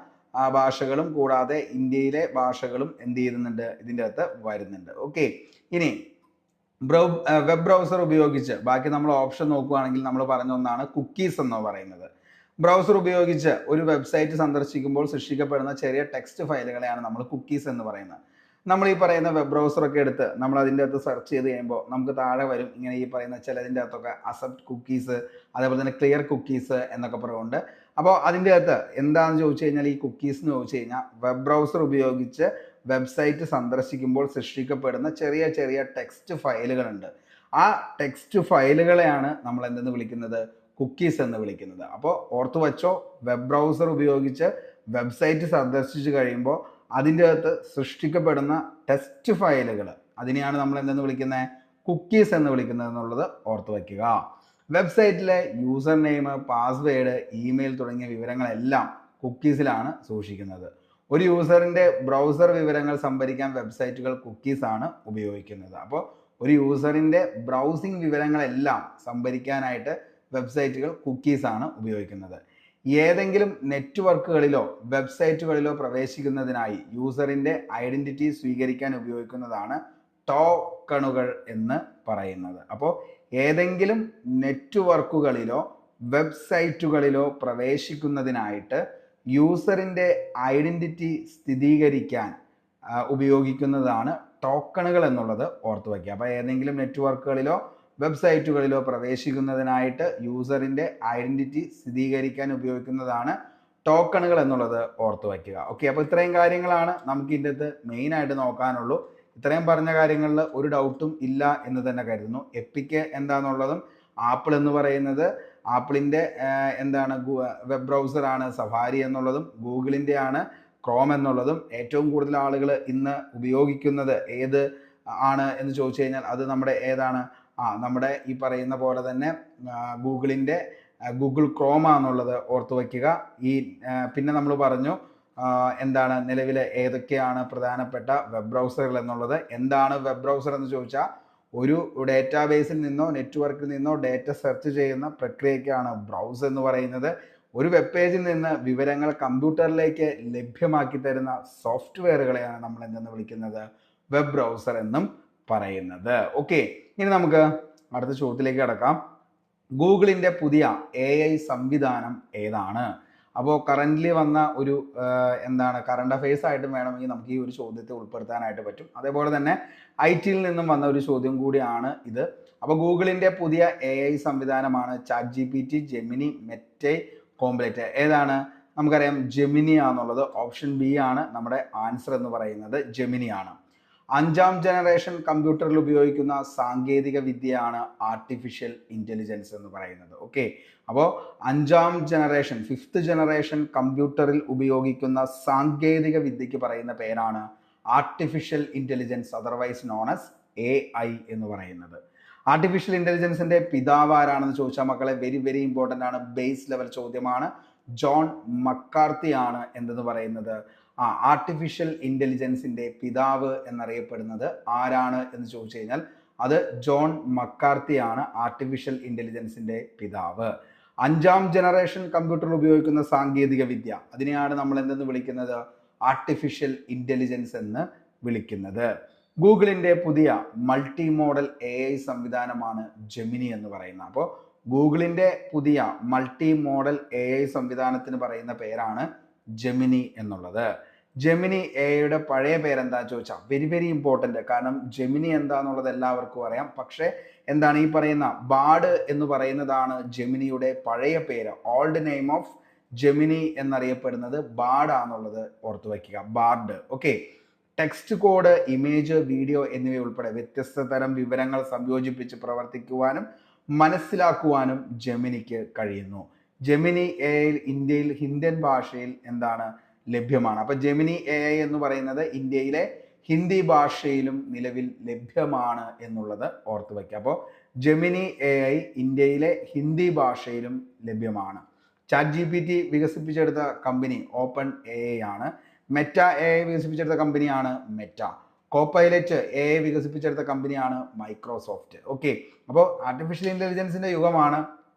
Speaker 1: ഭാഷകളും കൂടാതെ ഇന്ത്യയിലെ ഭാഷകളും എന്ത് ചെയ്യുന്നുണ്ട് ഇതിൻ്റെ അകത്ത് വരുന്നുണ്ട്. ഓക്കെ. ഇനി വെബ് ബ്രൗസർ ഉപയോഗിച്ച് ബാക്കി നമ്മൾ ഓപ്ഷൻ നോക്കുകയാണെങ്കിൽ നമ്മൾ പറഞ്ഞ ഒന്നാണ് കുക്കീസ് എന്ന് പറയുന്നത്. ബ്രൗസർ ഉപയോഗിച്ച് ഒരു വെബ്സൈറ്റ് സന്ദർശിക്കുമ്പോൾ സൃഷ്ടിക്കപ്പെടുന്ന ചെറിയ ടെക്സ്റ്റ് ഫയലുകളെയാണ് നമ്മൾ കുക്കീസ് എന്ന് പറയുന്നത്. നമ്മൾ ഈ പറയുന്ന വെബ് ബ്രൗസറൊക്കെ എടുത്ത് നമ്മൾ അതിൻ്റെ അകത്ത് സെർച്ച് ചെയ്ത് കഴിയുമ്പോൾ നമുക്ക് താഴെ വരും ഇങ്ങനെ ഈ പറയുന്ന ചിലതിൻ്റെ അകത്തൊക്കെ അക്സെപ്റ്റ് കുക്കീസ്, അതേപോലെ തന്നെ ക്ലിയർ കുക്കീസ് എന്നൊക്കെ പറയുന്നുണ്ട്. അപ്പോൾ അതിൻ്റെ അകത്ത് എന്താണെന്ന് ചോദിച്ചു കഴിഞ്ഞാൽ ഈ കുക്കീസ് എന്ന് ചോദിച്ചു കഴിഞ്ഞാൽ വെബ് ബ്രൗസർ ഉപയോഗിച്ച് വെബ്സൈറ്റ് സന്ദർശിക്കുമ്പോൾ സൃഷ്ടിക്കപ്പെടുന്ന ചെറിയ ചെറിയ ടെക്സ്റ്റ് ഫയലുകളുണ്ട്. ആ ടെക്സ്റ്റ് ഫയലുകളെയാണ് നമ്മൾ എന്തെന്ന് വിളിക്കുന്നത് കുക്കീസ് എന്ന് വിളിക്കുന്നത്. അപ്പോൾ ഓർത്തു വച്ചോ, വെബ് ബ്രൗസർ ഉപയോഗിച്ച് വെബ്സൈറ്റ് സന്ദർശിച്ചു കഴിയുമ്പോൾ അതിൻ്റെ അകത്ത് സൃഷ്ടിക്കപ്പെടുന്ന ടെക്സ്റ്റ് ഫയലുകൾ അതിനെയാണ് നമ്മൾ എന്തെന്ന് വിളിക്കുന്നത് കുക്കീസ് എന്ന് വിളിക്കുന്നത് എന്നുള്ളത് ഓർത്തു വയ്ക്കുക. വെബ്സൈറ്റിലെ യൂസർ നെയിം, പാസ്വേഡ്, ഇമെയിൽ തുടങ്ങിയ വിവരങ്ങളെല്ലാം കുക്കീസിലാണ് സൂക്ഷിക്കുന്നത്. ഒരു യൂസറിൻ്റെ ബ്രൗസർ വിവരങ്ങൾ സംഭരിക്കാൻ വെബ്സൈറ്റുകൾ കുക്കീസ് ആണ് ഉപയോഗിക്കുന്നത്. അപ്പോൾ ഒരു യൂസറിൻ്റെ ബ്രൗസിംഗ് വിവരങ്ങളെല്ലാം സംഭരിക്കാനായിട്ട് വെബ്സൈറ്റുകൾ കുക്കീസ് ആണ് ഉപയോഗിക്കുന്നത്. ഏതെങ്കിലും നെറ്റ്വർക്കുകളിലോ വെബ്സൈറ്റുകളിലോ പ്രവേശിക്കുന്നതിനായി യൂസറിൻ്റെ ഐഡന്റിറ്റി സ്വീകരിക്കാൻ ഉപയോഗിക്കുന്നതാണ് ടോക്കണുകൾ എന്ന് പറയുന്നത്. അപ്പോൾ ഏതെങ്കിലും നെറ്റ്വർക്കുകളിലോ വെബ്സൈറ്റുകളിലോ പ്രവേശിക്കുന്നതിനായിട്ട് യൂസറിൻ്റെ ഐഡന്റിറ്റി സ്ഥിരീകരിക്കാൻ ഉപയോഗിക്കുന്നതാണ് ടോക്കണുകൾ എന്നുള്ളത് ഓർത്തു വയ്ക്കുക. അപ്പോൾ ഏതെങ്കിലും നെറ്റ്വർക്കുകളിലോ വെബ്സൈറ്റുകളിലോ പ്രവേശിക്കുന്നതിനായിട്ട് യൂസറിൻ്റെ ഐഡന്റിറ്റി സ്ഥിരീകരിക്കാൻ ഉപയോഗിക്കുന്നതാണ് ടോക്കണുകൾ എന്നുള്ളത് ഓർത്തു വയ്ക്കുക. ഓക്കെ. അപ്പോൾ ഇത്രയും കാര്യങ്ങളാണ് നമുക്ക് ഇതിൻ്റെ അകത്ത് മെയിനായിട്ട് നോക്കാനുള്ളൂ. ഇത്രയും പറഞ്ഞ കാര്യങ്ങളിൽ ഒരു ഡൗട്ടും ഇല്ല എന്ന് തന്നെ കരുതുന്നു. എപ്പിക് എന്താണെന്നുള്ളതും ആപ്പിൾ എന്ന് പറയുന്നത് ആപ്പിളിൻ്റെ വെബ് ബ്രൗസറാണ് സഫാരി എന്നുള്ളതും ഗൂഗിളിൻ്റെ ആണ് ക്രോം എന്നുള്ളതും ഏറ്റവും കൂടുതൽ ആളുകൾ ഇന്ന് ഉപയോഗിക്കുന്നത് ഏത് ആണ് എന്ന് ചോദിച്ചു കഴിഞ്ഞാൽ അത് നമ്മുടെ ഏതാണ് നമ്മുടെ ഈ പറയുന്ന പോലെ തന്നെ ഗൂഗിളിൻ്റെ ഗൂഗിൾ ക്രോം ആണെന്നുള്ളത് ഓർത്തു വയ്ക്കുക. പിന്നെ നമ്മൾ പറഞ്ഞു എന്താണ് നിലവിലെ ഏതൊക്കെയാണ് പ്രധാനപ്പെട്ട വെബ് ബ്രൗസറുകൾ എന്നുള്ളത്. എന്താണ് വെബ് ബ്രൗസർ എന്ന് ചോദിച്ചാൽ ഒരു ഡേറ്റാബേസിൽ നിന്നോ നെറ്റ്വർക്കിൽ നിന്നോ ഡേറ്റ സെർച്ച് ചെയ്യുന്ന പ്രക്രിയയ്ക്കാണ് ബ്രൗസ് എന്ന് പറയുന്നത്. ഒരു വെബ് പേജിൽ നിന്ന് വിവരങ്ങൾ കമ്പ്യൂട്ടറിലേക്ക് ലഭ്യമാക്കി തരുന്ന സോഫ്റ്റ്വെയറുകളെയാണ് നമ്മൾ എന്തെന്ന് വിളിക്കുന്നത്, വെബ് ബ്രൗസർ എന്നും പറയുന്നത്. ഓക്കെ, ഇനി നമുക്ക് അടുത്ത ചോദ്യത്തിലേക്ക് കടക്കാം. ഗൂഗിളിന്റെ പുതിയ AI സംവിധാനം ഏതാണ്? അപ്പോൾ കറൻ്റ്ലി വന്ന ഒരു കറണ്ട് അഫയേഴ്സ് ആയിട്ടും വേണമെങ്കിൽ നമുക്ക് ഈ ഒരു ചോദ്യത്തെ ഉൾപ്പെടുത്താനായിട്ട് പറ്റും. അതേപോലെ തന്നെ IT-യിൽ നിന്നും വന്ന ഒരു ചോദ്യം കൂടിയാണ് ഇത്. അപ്പോൾ ഗൂഗിളിന്റെ പുതിയ AI സംവിധാനമാണ് ChatGPT, ജെമിനി, മെറ്റൈ, കോംപ്ലറ്റ്. ഏതാണ്? നമുക്കറിയാം ജെമിനി ആണെന്നുള്ളത്. ഓപ്ഷൻ ബി ആണ് നമ്മുടെ ആൻസർ എന്ന് പറയുന്നത്, ജെമിനി ആണ്. 5ാം ജനറേഷൻ കമ്പ്യൂട്ടറിൽ ഉപയോഗിക്കുന്ന സാങ്കേതിക വിദ്യയാണ് ആർട്ടിഫിഷ്യൽ ഇൻ്റലിജൻസ് എന്ന് പറയുന്നത്. ഓക്കെ, അപ്പോൾ 5ാം ജനറേഷൻ 5th ജനറേഷൻ കമ്പ്യൂട്ടറിൽ ഉപയോഗിക്കുന്ന സാങ്കേതിക വിദ്യയ്ക്ക് പറയുന്ന പേരാണ് artificial intelligence, otherwise known as AI എന്ന് പറയുന്നത്. ആർട്ടിഫിഷ്യൽ ഇൻ്റലിജൻസിന്റെ പിതാവ് ആരാണെന്ന് ചോദിച്ചാൽ മക്കളെ വെരി വെരി ഇമ്പോർട്ടൻ്റ് ആണ്, ബേസ് ലെവൽ ചോദ്യമാണ്. ജോൺ മക്കാർത്തി ആണ് എന്തെന്ന് പറയുന്നത്, ആർട്ടിഫിഷ്യൽ ഇൻ്റലിജൻസിന്റെ പിതാവ് എന്നറിയപ്പെടുന്നത് ആരാണ് എന്ന് ചോദിച്ചു കഴിഞ്ഞാൽ അത് ജോൺ മക്കാർത്തി ആണ്, ആർട്ടിഫിഷ്യൽ ഇൻ്റലിജൻസിന്റെ പിതാവ്. 5ാം ജനറേഷൻ കമ്പ്യൂട്ടറിൽ ഉപയോഗിക്കുന്ന സാങ്കേതിക വിദ്യ, അതിനെയാണ് നമ്മൾ എന്തെന്ന് വിളിക്കുന്നത്, ആർട്ടിഫിഷ്യൽ ഇൻ്റലിജൻസ് എന്ന് വിളിക്കുന്നത്. ഗൂഗിളിന്റെ പുതിയ മൾട്ടി മോഡൽ AI സംവിധാനമാണ് ജെമിനി എന്ന് പറയുന്നത്. അപ്പോൾ ഗൂഗിളിന്റെ പുതിയ മൾട്ടി മോഡൽ AI സംവിധാനത്തിന് പറയുന്ന പേരാണ് ജെമിനി എന്നുള്ളത്. ജെമിനി AI പഴയ പേരെന്താന്ന് ചോദിച്ചാൽ വെരി വെരി ഇമ്പോർട്ടൻ്റ്, കാരണം ജെമിനി എന്താന്നുള്ളത് എല്ലാവർക്കും അറിയാം. പക്ഷേ എന്താണ് ഈ പറയുന്ന ബാർഡ് എന്ന് പറയുന്നതാണ് ജെമിനിയുടെ പഴയ പേര്. ഓൾഡ് നെയിം ഓഫ് ജെമിനി എന്നറിയപ്പെടുന്നത് ബാർഡ് ആണെന്നുള്ളത് ഓർത്തു വയ്ക്കുക, Bard. Okay, text code, image, video എന്നിവ ഉൾപ്പെടെ വ്യത്യസ്ത തരം വിവരങ്ങൾ സംയോജിപ്പിച്ച് പ്രവർത്തിക്കുവാനും മനസ്സിലാക്കുവാനും ജെമിനിക്ക് കഴിയുന്നു. ജെമിനി AI ഇന്ത്യയിൽ ഹിന്ദൻ ഭാഷയിൽ ലഭ്യമാണ്. അപ്പൊ ജെമിനി AI എന്ന് പറയുന്നത് ഇന്ത്യയിലെ ഹിന്ദി ഭാഷയിലും നിലവിൽ ലഭ്യമാണ് എന്നുള്ളത് ഓർത്തു വയ്ക്കുക. അപ്പോൾ ജെമിനി AI ഇന്ത്യയിലെ ഹിന്ദി ഭാഷയിലും ലഭ്യമാണ്. ChatGPT വികസിപ്പിച്ചെടുത്ത കമ്പനി ഓപ്പൺ AI ആണ്. മെറ്റ AI വികസിപ്പിച്ചെടുത്ത കമ്പനിയാണ് മെറ്റ. കോപൈലറ്റ് AI വികസിപ്പിച്ചെടുത്ത കമ്പനിയാണ് മൈക്രോസോഫ്റ്റ്. ഓക്കെ, അപ്പോൾ ആർട്ടിഫിഷ്യൽ ഇൻ്റലിജൻസിന്റെ യുഗമാണ്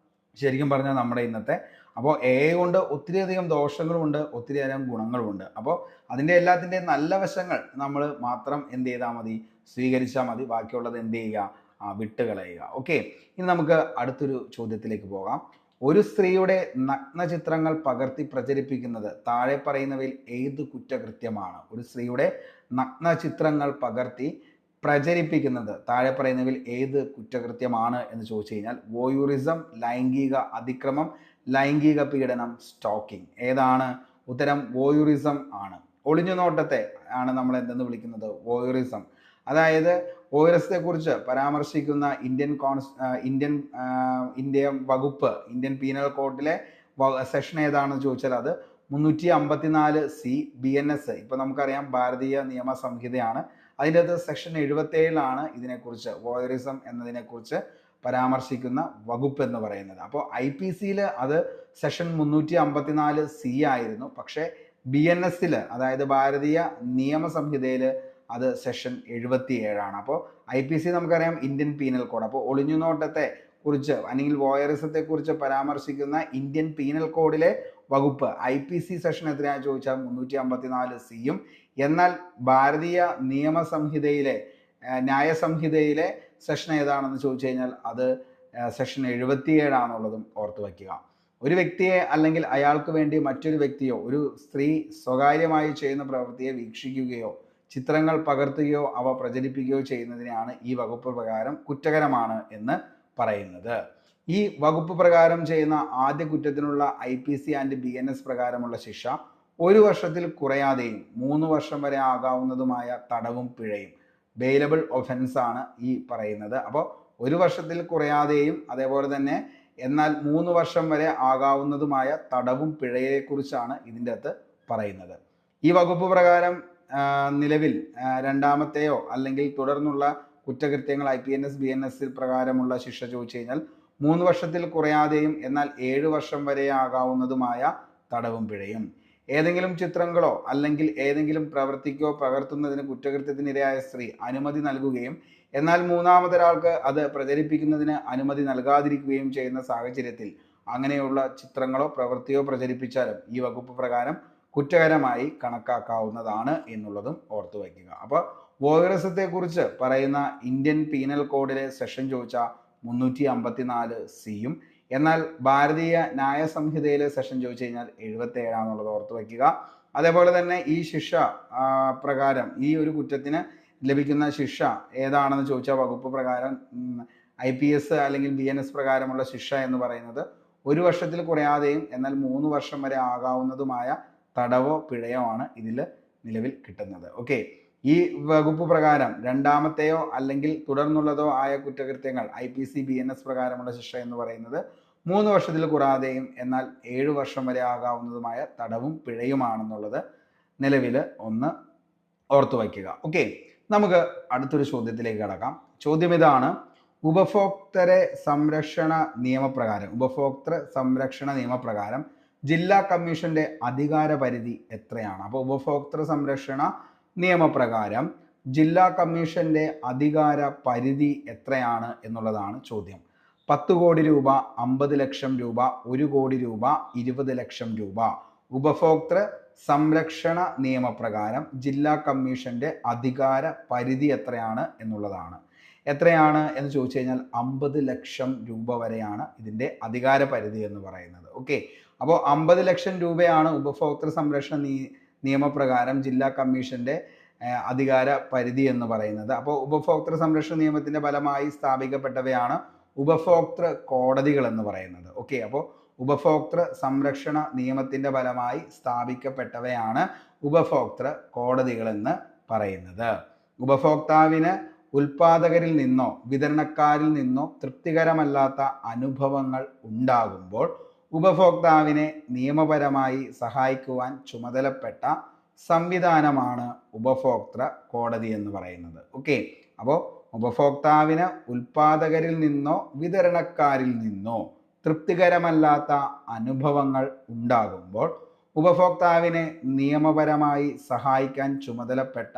Speaker 1: ശരിക്കും പറഞ്ഞാൽ നമ്മുടെ ഇന്നത്തെ. അപ്പോൾ AI കൊണ്ട് ഒത്തിരിയധികം ദോഷങ്ങളുമുണ്ട്, ഒത്തിരിയധികം ഗുണങ്ങളുമുണ്ട്. അപ്പോൾ അതിൻ്റെ എല്ലാത്തിൻ്റെയും നല്ല വശങ്ങൾ നമ്മൾ മാത്രം എന്ത് ചെയ്താൽ മതി, സ്വീകരിച്ചാൽ മതി. ബാക്കിയുള്ളത് എന്ത് ചെയ്യുക, വിട്ടുകളയുക. ഓക്കെ, ഇനി നമുക്ക് അടുത്തൊരു ചോദ്യത്തിലേക്ക് പോകാം. ഒരു സ്ത്രീയുടെ നഗ്ന ചിത്രങ്ങൾ പകർത്തി പ്രചരിപ്പിക്കുന്നത് താഴെ പറയുന്നവയിൽ ഏത് കുറ്റകൃത്യമാണ്? ഒരു സ്ത്രീയുടെ നഗ്ന ചിത്രങ്ങൾ പകർത്തി പ്രചരിപ്പിക്കുന്നത് താഴെ പറയുന്നവയിൽ ഏത് കുറ്റകൃത്യമാണ് എന്ന് ചോദിച്ചു കഴിഞ്ഞാൽ വോയൂറിസം, ലൈംഗിക അതിക്രമം, ലൈംഗിക പീഡനം, സ്റ്റോക്കിംഗ്. ഏതാണ് ഉത്തരം? വോയൂറിസം ആണ്. ഒളിഞ്ഞു നോട്ടത്തെ ആണ് നമ്മൾ എന്തെന്ന് വിളിക്കുന്നത്, വോയൂറിസം. അതായത് വോയൂറിസത്തെ കുറിച്ച് പരാമർശിക്കുന്ന ഇന്ത്യൻ വകുപ്പ്, ഇന്ത്യൻ പീനൽ കോഡിലെ സെക്ഷൻ ഏതാണെന്ന് ചോദിച്ചാൽ അത് 354C BNS. ഇപ്പൊ നമുക്കറിയാം ഭാരതീയ നിയമ സംഹിതയാണ്. അതിൻ്റെ അകത്ത് സെക്ഷൻ 77 ഇതിനെക്കുറിച്ച്, വോയറിസം എന്നതിനെക്കുറിച്ച് പരാമർശിക്കുന്ന വകുപ്പ് എന്ന് പറയുന്നത്. അപ്പോൾ IPCയിൽ അത് സെക്ഷൻ 354C ആയിരുന്നു. പക്ഷേ BNS അതായത് ഭാരതീയ നിയമ സംഹിതയിൽ അത് സെക്ഷൻ 77. അപ്പോൾ IPC നമുക്കറിയാം ഇന്ത്യൻ പീനൽ കോഡ്. അപ്പോൾ ഒളിഞ്ഞുനോട്ടത്തെ കുറിച്ച് അല്ലെങ്കിൽ വോയറിസത്തെ കുറിച്ച് പരാമർശിക്കുന്ന ഇന്ത്യൻ പീനൽ കോഡിലെ വകുപ്പ് IPC സെക്ഷൻ എത്രയാണെന്ന് ചോദിച്ചാൽ 354C. എന്നാൽ ഭാരതീയ നിയമസംഹിതയിലെ ന്യായസംഹിതയിലെ സെക്ഷൻ ഏതാണെന്ന് ചോദിച്ചു കഴിഞ്ഞാൽ അത് സെക്ഷൻ 77 ഓർത്തു വയ്ക്കുക. ഒരു വ്യക്തിയെ അല്ലെങ്കിൽ അയാൾക്ക് വേണ്ടി മറ്റൊരു വ്യക്തിയോ ഒരു സ്ത്രീ സ്വകാര്യമായി ചെയ്യുന്ന പ്രവൃത്തിയെ വീക്ഷിക്കുകയോ ചിത്രങ്ങൾ പകർത്തുകയോ അവ പ്രചരിപ്പിക്കുകയോ ചെയ്യുന്നതിനെയാണ് ഈ വകുപ്പ് പ്രകാരം കുറ്റകരമാണ് എന്ന് പറയുന്നത്. ഈ വകുപ്പ് പ്രകാരം ചെയ്യുന്ന ആദ്യ കുറ്റത്തിനുള്ള IPC ആൻഡ് BNS പ്രകാരമുള്ള ശിക്ഷ 1 വർഷത്തിൽ കുറയാതെയും 3 വർഷം വരെ ആകാവുന്നതുമായ തടവും പിഴയും. ബെയിലബിൾ ഒഫൻസ് ആണ് ഈ പറയുന്നത്. അപ്പോൾ 1 വർഷത്തിൽ കുറയാതെയും അതേപോലെ തന്നെ എന്നാൽ 3 വർഷം വരെ ആകാവുന്നതുമായ തടവും പിഴയെക്കുറിച്ചാണ് ഇതിൻ്റെ അകത്ത് പറയുന്നത്. ഈ വകുപ്പ് പ്രകാരം നിലവിൽ രണ്ടാമത്തെയോ അല്ലെങ്കിൽ തുടർന്നുള്ള കുറ്റകൃത്യങ്ങൾ IPNS BNS പ്രകാരമുള്ള ശിക്ഷ ചോദിച്ചു കഴിഞ്ഞാൽ 3 വർഷത്തിൽ കുറയാതെയും എന്നാൽ 7 വർഷം വരെ ആകാവുന്നതുമായ തടവും പിഴയും. ഏതെങ്കിലും ചിത്രങ്ങളോ അല്ലെങ്കിൽ ഏതെങ്കിലും പ്രവൃത്തിക്കോ പകർത്തുന്നതിന് കുറ്റകൃത്യത്തിനിരയായ സ്ത്രീ അനുമതി നൽകുകയും എന്നാൽ മൂന്നാമതൊരാൾക്ക് അത് പ്രചരിപ്പിക്കുന്നതിന് അനുമതി നൽകാതിരിക്കുകയും ചെയ്യുന്ന സാഹചര്യത്തിൽ അങ്ങനെയുള്ള ചിത്രങ്ങളോ പ്രവൃത്തിയോ പ്രചരിപ്പിച്ചാലും ഈ വകുപ്പ് പ്രകാരം കുറ്റകരമായി കണക്കാക്കാവുന്നതാണ് എന്നുള്ളതും ഓർത്തു വയ്ക്കുക. അപ്പോൾ വോയറിസത്തെ കുറിച്ച് പറയുന്ന ഇന്ത്യൻ പീനൽ കോഡിലെ സെഷൻ ചോദിച്ച 354 എന്നാൽ ഭാരതീയ ന്യായ സംഹിതയിലെ സെഷൻ ചോദിച്ചു കഴിഞ്ഞാൽ 77 എന്നുള്ളത് ഓർത്തു വയ്ക്കുക. അതേപോലെ തന്നെ ഈ ശിക്ഷ പ്രകാരം ഈ ഒരു കുറ്റത്തിന് ലഭിക്കുന്ന ശിക്ഷ ഏതാണെന്ന് ചോദിച്ചാൽ വകുപ്പ് പ്രകാരം IPS അല്ലെങ്കിൽ BNS പ്രകാരമുള്ള ശിക്ഷ എന്ന് പറയുന്നത് 1 വർഷത്തിൽ കുറയാതെയും എന്നാൽ 3 വർഷം വരെ ആകാവുന്നതുമായ തടവോ പിഴയോ ആണ് ഇതിൽ നിലവിൽ കിട്ടുന്നത്. ഓക്കെ, ഈ വകുപ്പ് പ്രകാരം രണ്ടാമത്തെയോ അല്ലെങ്കിൽ തുടർന്നുള്ളതോ ആയ കുറ്റകൃത്യങ്ങൾ IPC BNS പ്രകാരമുള്ള ശിക്ഷ എന്ന് പറയുന്നത് 3 വർഷത്തിൽ കൂടാതെയും എന്നാൽ 7 വർഷം വരെ ആകാവുന്നതുമായ തടവും പിഴയുമാണെന്നുള്ളത് നിലവിൽ ഒന്ന് ഓർത്തു വയ്ക്കുക. ഓക്കെ, നമുക്ക് അടുത്തൊരു ചോദ്യത്തിലേക്ക് കടക്കാം. ചോദ്യം ഇതാണ്: ഉപഭോക്തൃ സംരക്ഷണ നിയമപ്രകാരം ജില്ലാ കമ്മീഷന്റെ അധികാര പരിധി എത്രയാണ്? അപ്പോൾ ഉപഭോക്തൃ സംരക്ഷണ നിയമപ്രകാരം ജില്ലാ കമ്മീഷന്റെ അധികാര പരിധി എത്രയാണ് എന്നുള്ളതാണ് ചോദ്യം. 10 കോടി രൂപ, 50 ലക്ഷം രൂപ, 1 കോടി രൂപ, 20 ലക്ഷം രൂപ. ഉപഭോക്തൃ സംരക്ഷണ നിയമപ്രകാരം ജില്ലാ കമ്മീഷന്റെ അധികാര പരിധി എത്രയാണ് എന്നുള്ളതാണ്. എത്രയാണ് എന്ന് ചോദിച്ചു കഴിഞ്ഞാൽ 50 ലക്ഷം രൂപ വരെയാണ് ഇതിന്റെ അധികാര പരിധി എന്ന് പറയുന്നത്. ഓക്കെ, അപ്പോൾ 50 ലക്ഷം രൂപയാണ് ഉപഭോക്തൃ സംരക്ഷണ നിയമപ്രകാരം ജില്ലാ കമ്മീഷന്റെ അധികാര പരിധി എന്ന് പറയുന്നത്. അപ്പോൾ ഉപഭോക്തൃ സംരക്ഷണ നിയമത്തിന്റെ ഫലമായി സ്ഥാപിക്കപ്പെട്ടവയാണ് ഉപഭോക്തൃ കോടതികൾ എന്ന് പറയുന്നത്. ഓക്കെ, അപ്പോൾ ഉപഭോക്തൃ സംരക്ഷണ നിയമത്തിന്റെ ഫലമായി സ്ഥാപിക്കപ്പെട്ടവയാണ് ഉപഭോക്തൃ കോടതികൾ എന്ന് പറയുന്നത്. ഉപഭോക്താവിന് ഉൽപാദകരിൽ നിന്നോ വിതരണക്കാരിൽ നിന്നോ തൃപ്തികരമല്ലാത്ത അനുഭവങ്ങൾ ഉണ്ടാകുമ്പോൾ ഉപഭോക്താവിനെ നിയമപരമായി സഹായിക്കുവാൻ ചുമതലപ്പെട്ട സംവിധാനമാണ് ഉപഭോക്തൃ കോടതി എന്ന് പറയുന്നത്. ഓക്കെ, അപ്പോൾ ഉപഭോക്താവിന് ഉൽപാദകരിൽ നിന്നോ വിതരണക്കാരിൽ നിന്നോ തൃപ്തികരമല്ലാത്ത അനുഭവങ്ങൾ ഉണ്ടാകുമ്പോൾ ഉപഭോക്താവിനെ നിയമപരമായി സഹായിക്കാൻ ചുമതലപ്പെട്ട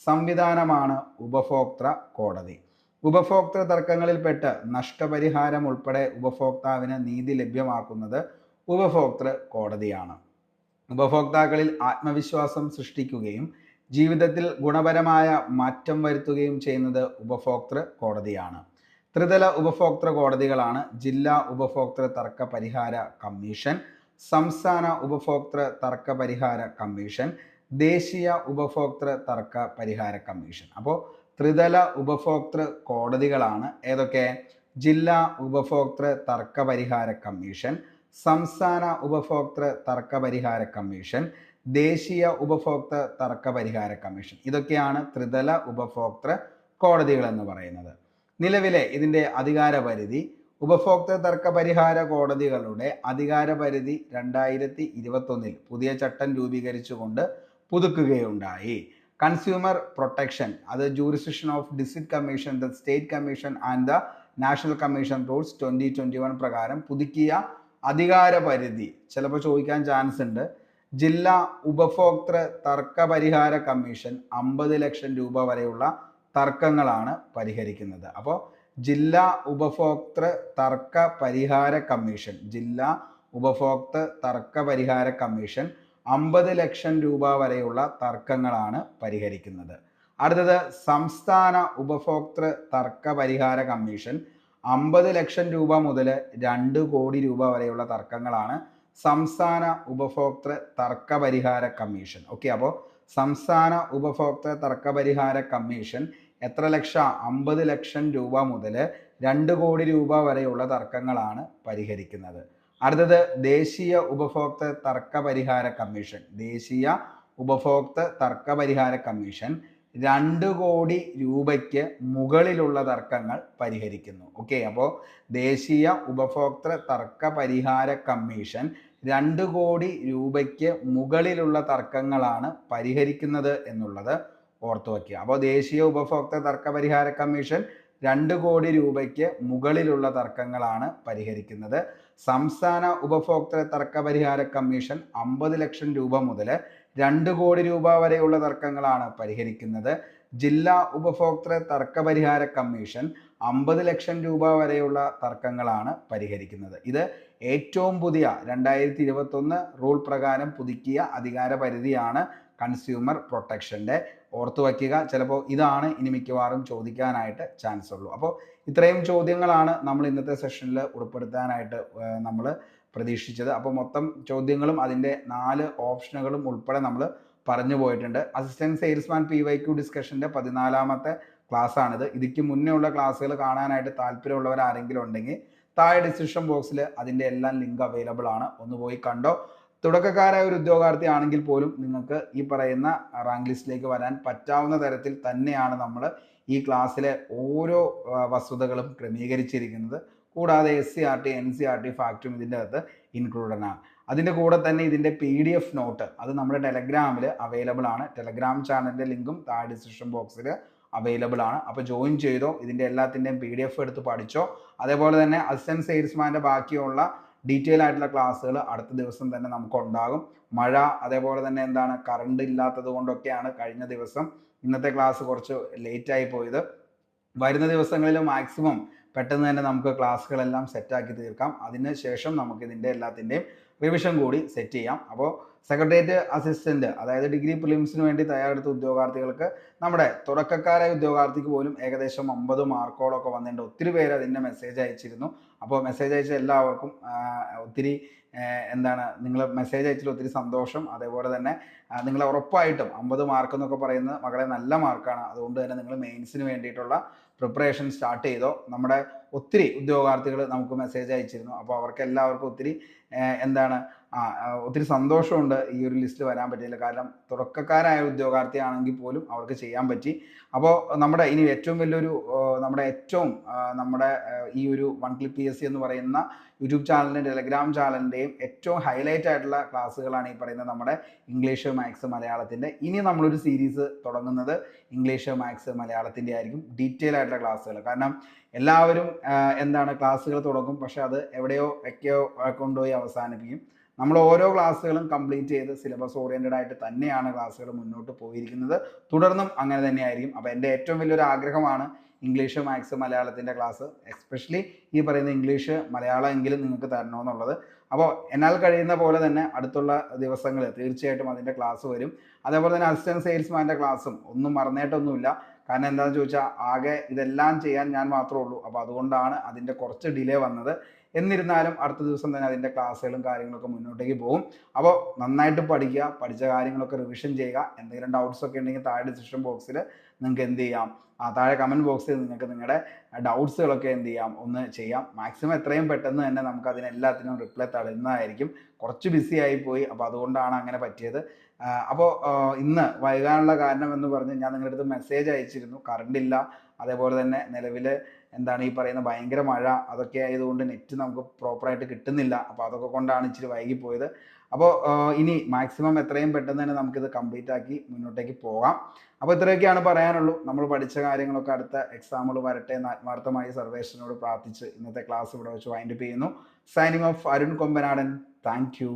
Speaker 1: സംവിധാനമാണ് ഉപഭോക്തൃ കോടതി. ഉപഭോക്തൃ തർക്കങ്ങളിൽപ്പെട്ട് നഷ്ടപരിഹാരം ഉൾപ്പെടെ ഉപഭോക്താവിന് നീതി ലഭ്യമാക്കുന്നത് ഉപഭോക്തൃ കോടതിയാണ്. ഉപഭോക്താക്കളിൽ ആത്മവിശ്വാസം സൃഷ്ടിക്കുകയും ജീവിതത്തിൽ ഗുണപരമായ മാറ്റം വരുത്തുകയും ചെയ്യുന്നത് ഉപഭോക്തൃ കോടതിയാണ്. ത്രിതല ഉപഭോക്തൃ കോടതികളാണ് ജില്ലാ ഉപഭോക്തൃ തർക്ക പരിഹാര കമ്മീഷൻ, സംസ്ഥാന ഉപഭോക്തൃ തർക്ക പരിഹാര കമ്മീഷൻ, ദേശീയ ഉപഭോക്തൃ തർക്ക പരിഹാര കമ്മീഷൻ. അപ്പോൾ ത്രിതല ഉപഭോക്തൃ കോടതികളാണ് ഏതൊക്കെ? ജില്ലാ ഉപഭോക്തൃ തർക്ക പരിഹാര കമ്മീഷൻ, സംസ്ഥാന ഉപഭോക്തൃ തർക്ക പരിഹാര കമ്മീഷൻ, ദേശീയ ഉപഭോക്തൃ തർക്ക പരിഹാര കമ്മീഷൻ. ഇതൊക്കെയാണ് ത്രിതല ഉപഭോക്തൃ കോടതികൾ എന്ന് പറയുന്നത്. നിലവിലെ ഇതിൻ്റെ അധികാര പരിധി ഉപഭോക്തൃ തർക്ക പരിഹാര കോടതികളുടെ അധികാര പരിധി 2021 പുതിയ ചട്ടം രൂപീകരിച്ചുകൊണ്ട് പുതുക്കുകയുണ്ടായി. കൺസ്യൂമർ പ്രൊട്ടക്ഷൻ, അത് jurisdiction of district commission, the state commission and the national commission rules 2021 പ്രകാരം പുതുക്കിയ അധികാര പരിധി ചിലപ്പോൾ ചോദിക്കാൻ ചാൻസ് ഉണ്ട്. ജില്ലാ ഉപഭോക്തൃ തർക്ക പരിഹാര കമ്മീഷൻ 50 ലക്ഷം രൂപ വരെയുള്ള തർക്കങ്ങളാണ് പരിഹരിക്കുന്നത്. അപ്പോൾ ജില്ലാ ഉപഭോക്തൃ തർക്ക പരിഹാര കമ്മീഷൻ, ജില്ലാ ഉപഭോക്തൃ തർക്ക പരിഹാര കമ്മീഷൻ 50 ലക്ഷം രൂപ വരെയുള്ള തർക്കങ്ങളാണ് പരിഹരിക്കുന്നത്. അടുത്തത് സംസ്ഥാന ഉപഭോക്തൃ തർക്ക പരിഹാര കമ്മീഷൻ 50 ലക്ഷം രൂപ മുതൽ 2 കോടി രൂപ വരെയുള്ള തർക്കങ്ങളാണ് സംസ്ഥാന ഉപഭോക്തൃ തർക്ക പരിഹാര കമ്മീഷൻ. ഓക്കെ, അപ്പോൾ സംസ്ഥാന ഉപഭോക്തൃ തർക്ക പരിഹാര കമ്മീഷൻ എത്ര ലക്ഷം? 50 ലക്ഷം രൂപ മുതൽ 2 കോടി രൂപ വരെയുള്ള തർക്കങ്ങളാണ് പരിഹരിക്കുന്നത്. അടുത്തത് ദേശീയ ഉപഭോക്തൃ തർക്ക പരിഹാര കമ്മീഷൻ, ദേശീയ ഉപഭോക്തൃ തർക്ക പരിഹാര കമ്മീഷൻ 2 കോടി രൂപയ്ക്ക് മുകളിലുള്ള തർക്കങ്ങൾ പരിഹരിക്കുന്നു. ഓക്കെ, അപ്പോൾ ദേശീയ ഉപഭോക്തൃ തർക്ക പരിഹാര കമ്മീഷൻ 2 കോടി രൂപയ്ക്ക് മുകളിലുള്ള തർക്കങ്ങളാണ് പരിഹരിക്കുന്നത് എന്നുള്ളത് ഓർത്തു വയ്ക്കുക. അപ്പോൾ ദേശീയ ഉപഭോക്തൃ തർക്ക പരിഹാര കമ്മീഷൻ 2 കോടി രൂപയ്ക്ക് മുകളിലുള്ള തർക്കങ്ങളാണ് പരിഹരിക്കുന്നത്. സംസ്ഥാന ഉപഭോക്തൃ തർക്ക പരിഹാര കമ്മീഷൻ 50 ലക്ഷം രൂപ മുതൽ 2 കോടി രൂപ വരെയുള്ള തർക്കങ്ങളാണ് പരിഹരിക്കുന്നത്. ജില്ലാ ഉപഭോക്തൃ തർക്ക പരിഹാര കമ്മീഷൻ 50 ലക്ഷം രൂപ വരെയുള്ള തർക്കങ്ങളാണ് പരിഹരിക്കുന്നത്. ഇത് ഏറ്റവും പുതിയ 2021 റൂൾ പ്രകാരം പുതുക്കിയ അധികാര പരിധിയാണ് കൺസ്യൂമർ പ്രൊട്ടക്ഷൻ്റെ. ഓർത്തു വയ്ക്കുക, ചിലപ്പോൾ ഇതാണ് ഇനി മിക്കവാറും ചോദിക്കാനായിട്ട് ചാൻസ് ഉള്ളൂ. അപ്പോൾ ഇത്രയും ചോദ്യങ്ങളാണ് നമ്മൾ ഇന്നത്തെ സെഷനിൽ ഉൾപ്പെടുത്താനായിട്ട് നമ്മൾ പ്രതീക്ഷിച്ചത്. അപ്പോൾ മൊത്തം ചോദ്യങ്ങളും അതിൻ്റെ 4 ഓപ്ഷനുകളും ഉൾപ്പെടെ നമ്മൾ പറഞ്ഞു പോയിട്ടുണ്ട്. അസിസ്റ്റന്റ് സെയിൽസ്മാൻ PYQ ഡിസ്കഷൻ്റെ 14ാമത്തെ ക്ലാസ് ആണിത്. ഇതിക്ക് മുന്നേ ഉള്ള ക്ലാസ്സുകൾ കാണാനായിട്ട് താല്പര്യമുള്ളവർ ആരെങ്കിലും ഉണ്ടെങ്കിൽ താഴെ ഡിസ്ക്രിപ്ഷൻ ബോക്സിൽ അതിൻ്റെ എല്ലാം ലിങ്ക് അവൈലബിൾ ആണ്, ഒന്ന് പോയി കണ്ടോ. തുടക്കക്കാരായ ഒരു ഉദ്യോഗാർത്ഥി ആണെങ്കിൽ പോലും നിങ്ങൾക്ക് ഈ പറയുന്ന റാങ്ക് ലിസ്റ്റിലേക്ക് വരാൻ പറ്റാവുന്ന തരത്തിൽ തന്നെയാണ് നമ്മൾ ഈ ക്ലാസ്സിലെ ഓരോ വസ്തുതകളും ക്രമീകരിച്ചിരിക്കുന്നത്. കൂടാതെ SCRT NCRT ഫാക്റ്റും ഇതിൻ്റെ അകത്ത് ഇൻക്ലൂഡഡ് ആണ്. അതിൻ്റെ കൂടെ തന്നെ ഇതിൻ്റെ PDF നോട്ട് അത് നമ്മുടെ ടെലഗ്രാമിൽ അവൈലബിൾ ആണ്. ടെലഗ്രാം ചാനലിൻ്റെ ലിങ്കും താഴെ ഡിസ്ക്രിപ്ഷൻ ബോക്സിൽ അവൈലബിൾ ആണ്. അപ്പോൾ ജോയിൻ ചെയ്തോ, ഇതിൻ്റെ എല്ലാത്തിൻ്റെയും PDF എടുത്ത് പഠിച്ചോ. അതേപോലെ തന്നെ അസിസ്റ്റന്റ് സെയിൽസ്മാൻ്റെ ബാക്കിയുള്ള ഡീറ്റെയിൽ ആയിട്ടുള്ള ക്ലാസ്സുകൾ അടുത്ത ദിവസം തന്നെ നമുക്ക് ഉണ്ടാകും. മഴ അതേപോലെ തന്നെ കറണ്ട് ഇല്ലാത്തത് കൊണ്ടൊക്കെയാണ് കഴിഞ്ഞ ദിവസം ഇന്നത്തെ ക്ലാസ് കുറച്ച് ലേറ്റായി പോയത്. വരുന്ന ദിവസങ്ങളിൽ മാക്സിമം പെട്ടെന്ന് തന്നെ നമുക്ക് ക്ലാസ്സുകളെല്ലാം സെറ്റാക്കി തീർക്കാം. അതിന് ശേഷം നമുക്ക് ഇതിൻ്റെ എല്ലാത്തിൻ്റെയും റിവിഷൻ കൂടി സെറ്റ് ചെയ്യാം. അപ്പോൾ സെക്രട്ടേറിയറ്റ് അസിസ്റ്റന്റ് അതായത് ഡിഗ്രി പ്രിലിംസിന് വേണ്ടി തയ്യാറെടുത്ത ഉദ്യോഗാർത്ഥികൾക്ക്, നമ്മുടെ തുടക്കക്കാരായ ഉദ്യോഗാർത്ഥിക്ക് പോലും ഏകദേശം 50 മാർക്കോളൊക്കെ വന്നിട്ടുണ്ട്. ഒത്തിരി പേര് അതിൻ്റെ മെസ്സേജ് അയച്ചിരുന്നു. അപ്പോൾ മെസ്സേജ് അയച്ച എല്ലാവർക്കും ഒത്തിരി നിങ്ങൾ മെസ്സേജ് അയച്ചതിൽ ഒത്തിരി സന്തോഷം. അതേപോലെ തന്നെ നിങ്ങൾ ഉറപ്പായിട്ടും 50 മാർക്ക് എന്നൊക്കെ പറയുന്നത് മകളെ നല്ല മാർക്കാണ്. അതുകൊണ്ട് തന്നെ നിങ്ങൾ മെയിൻസിന് വേണ്ടിയിട്ടുള്ള പ്രിപ്പറേഷൻ സ്റ്റാർട്ട് ചെയ്തോ. നമ്മുടെ ഒത്തിരി ഉദ്യോഗാർത്ഥികൾ നമുക്ക് മെസ്സേജ് അയച്ചിരുന്നു. അപ്പോൾ അവർക്ക് എല്ലാവർക്കും ഒത്തിരി സന്തോഷമുണ്ട് ഈ ഒരു ലിസ്റ്റിൽ വരാൻ പറ്റിയില്ല. കാരണം തുടക്കക്കാരായ ഉദ്യോഗാർത്ഥി ആണെങ്കിൽ പോലും അവർക്ക് ചെയ്യാൻ പറ്റി. അപ്പോൾ നമ്മുടെ ഇനി ഏറ്റവും വലിയൊരു നമ്മുടെ ഈ ഒരു വൺ ക്ലിക്ക് PSC എന്ന് പറയുന്ന യൂട്യൂബ് ചാനലിൻ്റെയും ടെലഗ്രാം ചാനലിൻ്റെയും ഏറ്റവും ഹൈലൈറ്റ് ആയിട്ടുള്ള ക്ലാസ്സുകളാണ് ഈ പറയുന്നത് നമ്മുടെ ഇംഗ്ലീഷ് മാത്സ് മലയാളത്തിൻ്റെ. ഇനി നമ്മളൊരു സീരീസ് തുടങ്ങുന്നത് ഇംഗ്ലീഷ് മാത്സ് മലയാളത്തിൻ്റെ ആയിരിക്കും, ഡീറ്റെയിൽ ആയിട്ടുള്ള ക്ലാസ്സുകൾ. കാരണം എല്ലാവരും ക്ലാസ്സുകൾ തുടങ്ങും, പക്ഷെ അത് എവിടെയോ കൊണ്ടുപോയി അവസാനിപ്പിക്കും. നമ്മൾ ഓരോ ക്ലാസ്സുകളും കംപ്ലീറ്റ് ചെയ്ത് സിലബസ് ഓറിയൻറ്റഡ് ആയിട്ട് തന്നെയാണ് ക്ലാസ്സുകൾ മുന്നോട്ട് പോയിരിക്കുന്നത്. തുടർന്നും അങ്ങനെ തന്നെയായിരിക്കും. അപ്പോൾ എൻ്റെ ഏറ്റവും വലിയൊരു ആഗ്രഹമാണ് ഇംഗ്ലീഷ് മാത്സ് മലയാളത്തിൻ്റെ ക്ലാസ്, എസ്പെഷ്യലി ഈ പറയുന്ന ഇംഗ്ലീഷ് മലയാളം എങ്കിലും നിങ്ങൾക്ക് തരണമെന്നുള്ളത്. അപ്പോൾ എന്നാൽ കഴിയുന്ന പോലെ തന്നെ അടുത്തുള്ള ദിവസങ്ങളിൽ തീർച്ചയായിട്ടും അതിൻ്റെ ക്ലാസ് വരും. അതേപോലെ തന്നെ അസിസ്റ്റന്റ് സെയിൽസ്മാൻ്റെ ക്ലാസ്സും ഒന്നും മറന്നിട്ടൊന്നുമില്ല. കാരണം എന്താണെന്ന് ചോദിച്ചാൽ ആകെ ഇതെല്ലാം ചെയ്യാൻ ഞാൻ മാത്രമേ ഉള്ളൂ. അപ്പോൾ അതുകൊണ്ടാണ് അതിൻ്റെ കുറച്ച് ഡിലേ വന്നത്. എന്നിരുന്നാലും അടുത്ത ദിവസം തന്നെ അതിൻ്റെ ക്ലാസ്സുകളും കാര്യങ്ങളൊക്കെ മുന്നോട്ടേക്ക് പോകും. അപ്പോൾ നന്നായിട്ട് പഠിക്കുക, പഠിച്ച കാര്യങ്ങളൊക്കെ റിവിഷൻ ചെയ്യുക. എന്തെങ്കിലും ഡൗട്ട്സ് ഒക്കെ ഉണ്ടെങ്കിൽ താഴെ ഡിസ്ക്രിപ്ഷൻ ബോക്സിൽ നിങ്ങൾക്ക് എന്ത് ചെയ്യാം, താഴെ കമൻറ്റ് ബോക്സിൽ നിങ്ങൾക്ക് നിങ്ങളുടെ ഡൗട്ട്സുകളൊക്കെ എന്ത് ചെയ്യാം, ഒന്ന് ചെയ്യാം. മാക്സിമം എത്രയും പെട്ടെന്ന് തന്നെ നമുക്ക് അതിനെല്ലാത്തിനും റിപ്ലൈ തരുന്നതായിരിക്കും. കുറച്ച് ബിസി ആയിപ്പോയി, അപ്പോൾ അതുകൊണ്ടാണ് അങ്ങനെ പറ്റിയത്. അപ്പോൾ ഇന്ന് വൈകാനുള്ള കാരണം എന്ന് പറഞ്ഞ് ഞാൻ നിങ്ങളുടെ അടുത്ത് മെസ്സേജ് അയച്ചിരുന്നു. കറണ്ട് ഇല്ല, അതേപോലെ തന്നെ നിലവിൽ ഈ പറയുന്ന ഭയങ്കര മഴ, അതൊക്കെ ആയതുകൊണ്ട് നെറ്റ് നമുക്ക് പ്രോപ്പറായിട്ട് കിട്ടുന്നില്ല. അപ്പോൾ അതൊക്കെ കൊണ്ടാണ് ഇച്ചിരി വൈകിപ്പോയത്. അപ്പോൾ ഇനി മാക്സിമം എത്രയും പെട്ടെന്ന് തന്നെ നമുക്കിത് കംപ്ലീറ്റ് ആക്കി മുന്നോട്ടേക്ക് പോകാം. അപ്പോൾ ഇത്രയൊക്കെയാണ് പറയാനുള്ളൂ. നമ്മൾ പഠിച്ച കാര്യങ്ങളൊക്കെ അടുത്ത എക്സാമുകൾ വരട്ടെ എന്ന് ആത്മാർത്ഥമായി സർവേശ്വരനോട് പ്രാർത്ഥിച്ച് ഇന്നത്തെ ക്ലാസ് ഇവിടെ വെച്ച് വൈൻഡപ്പ് ചെയ്യുന്നു. Signing off, Arun Kombanadan. Thank you.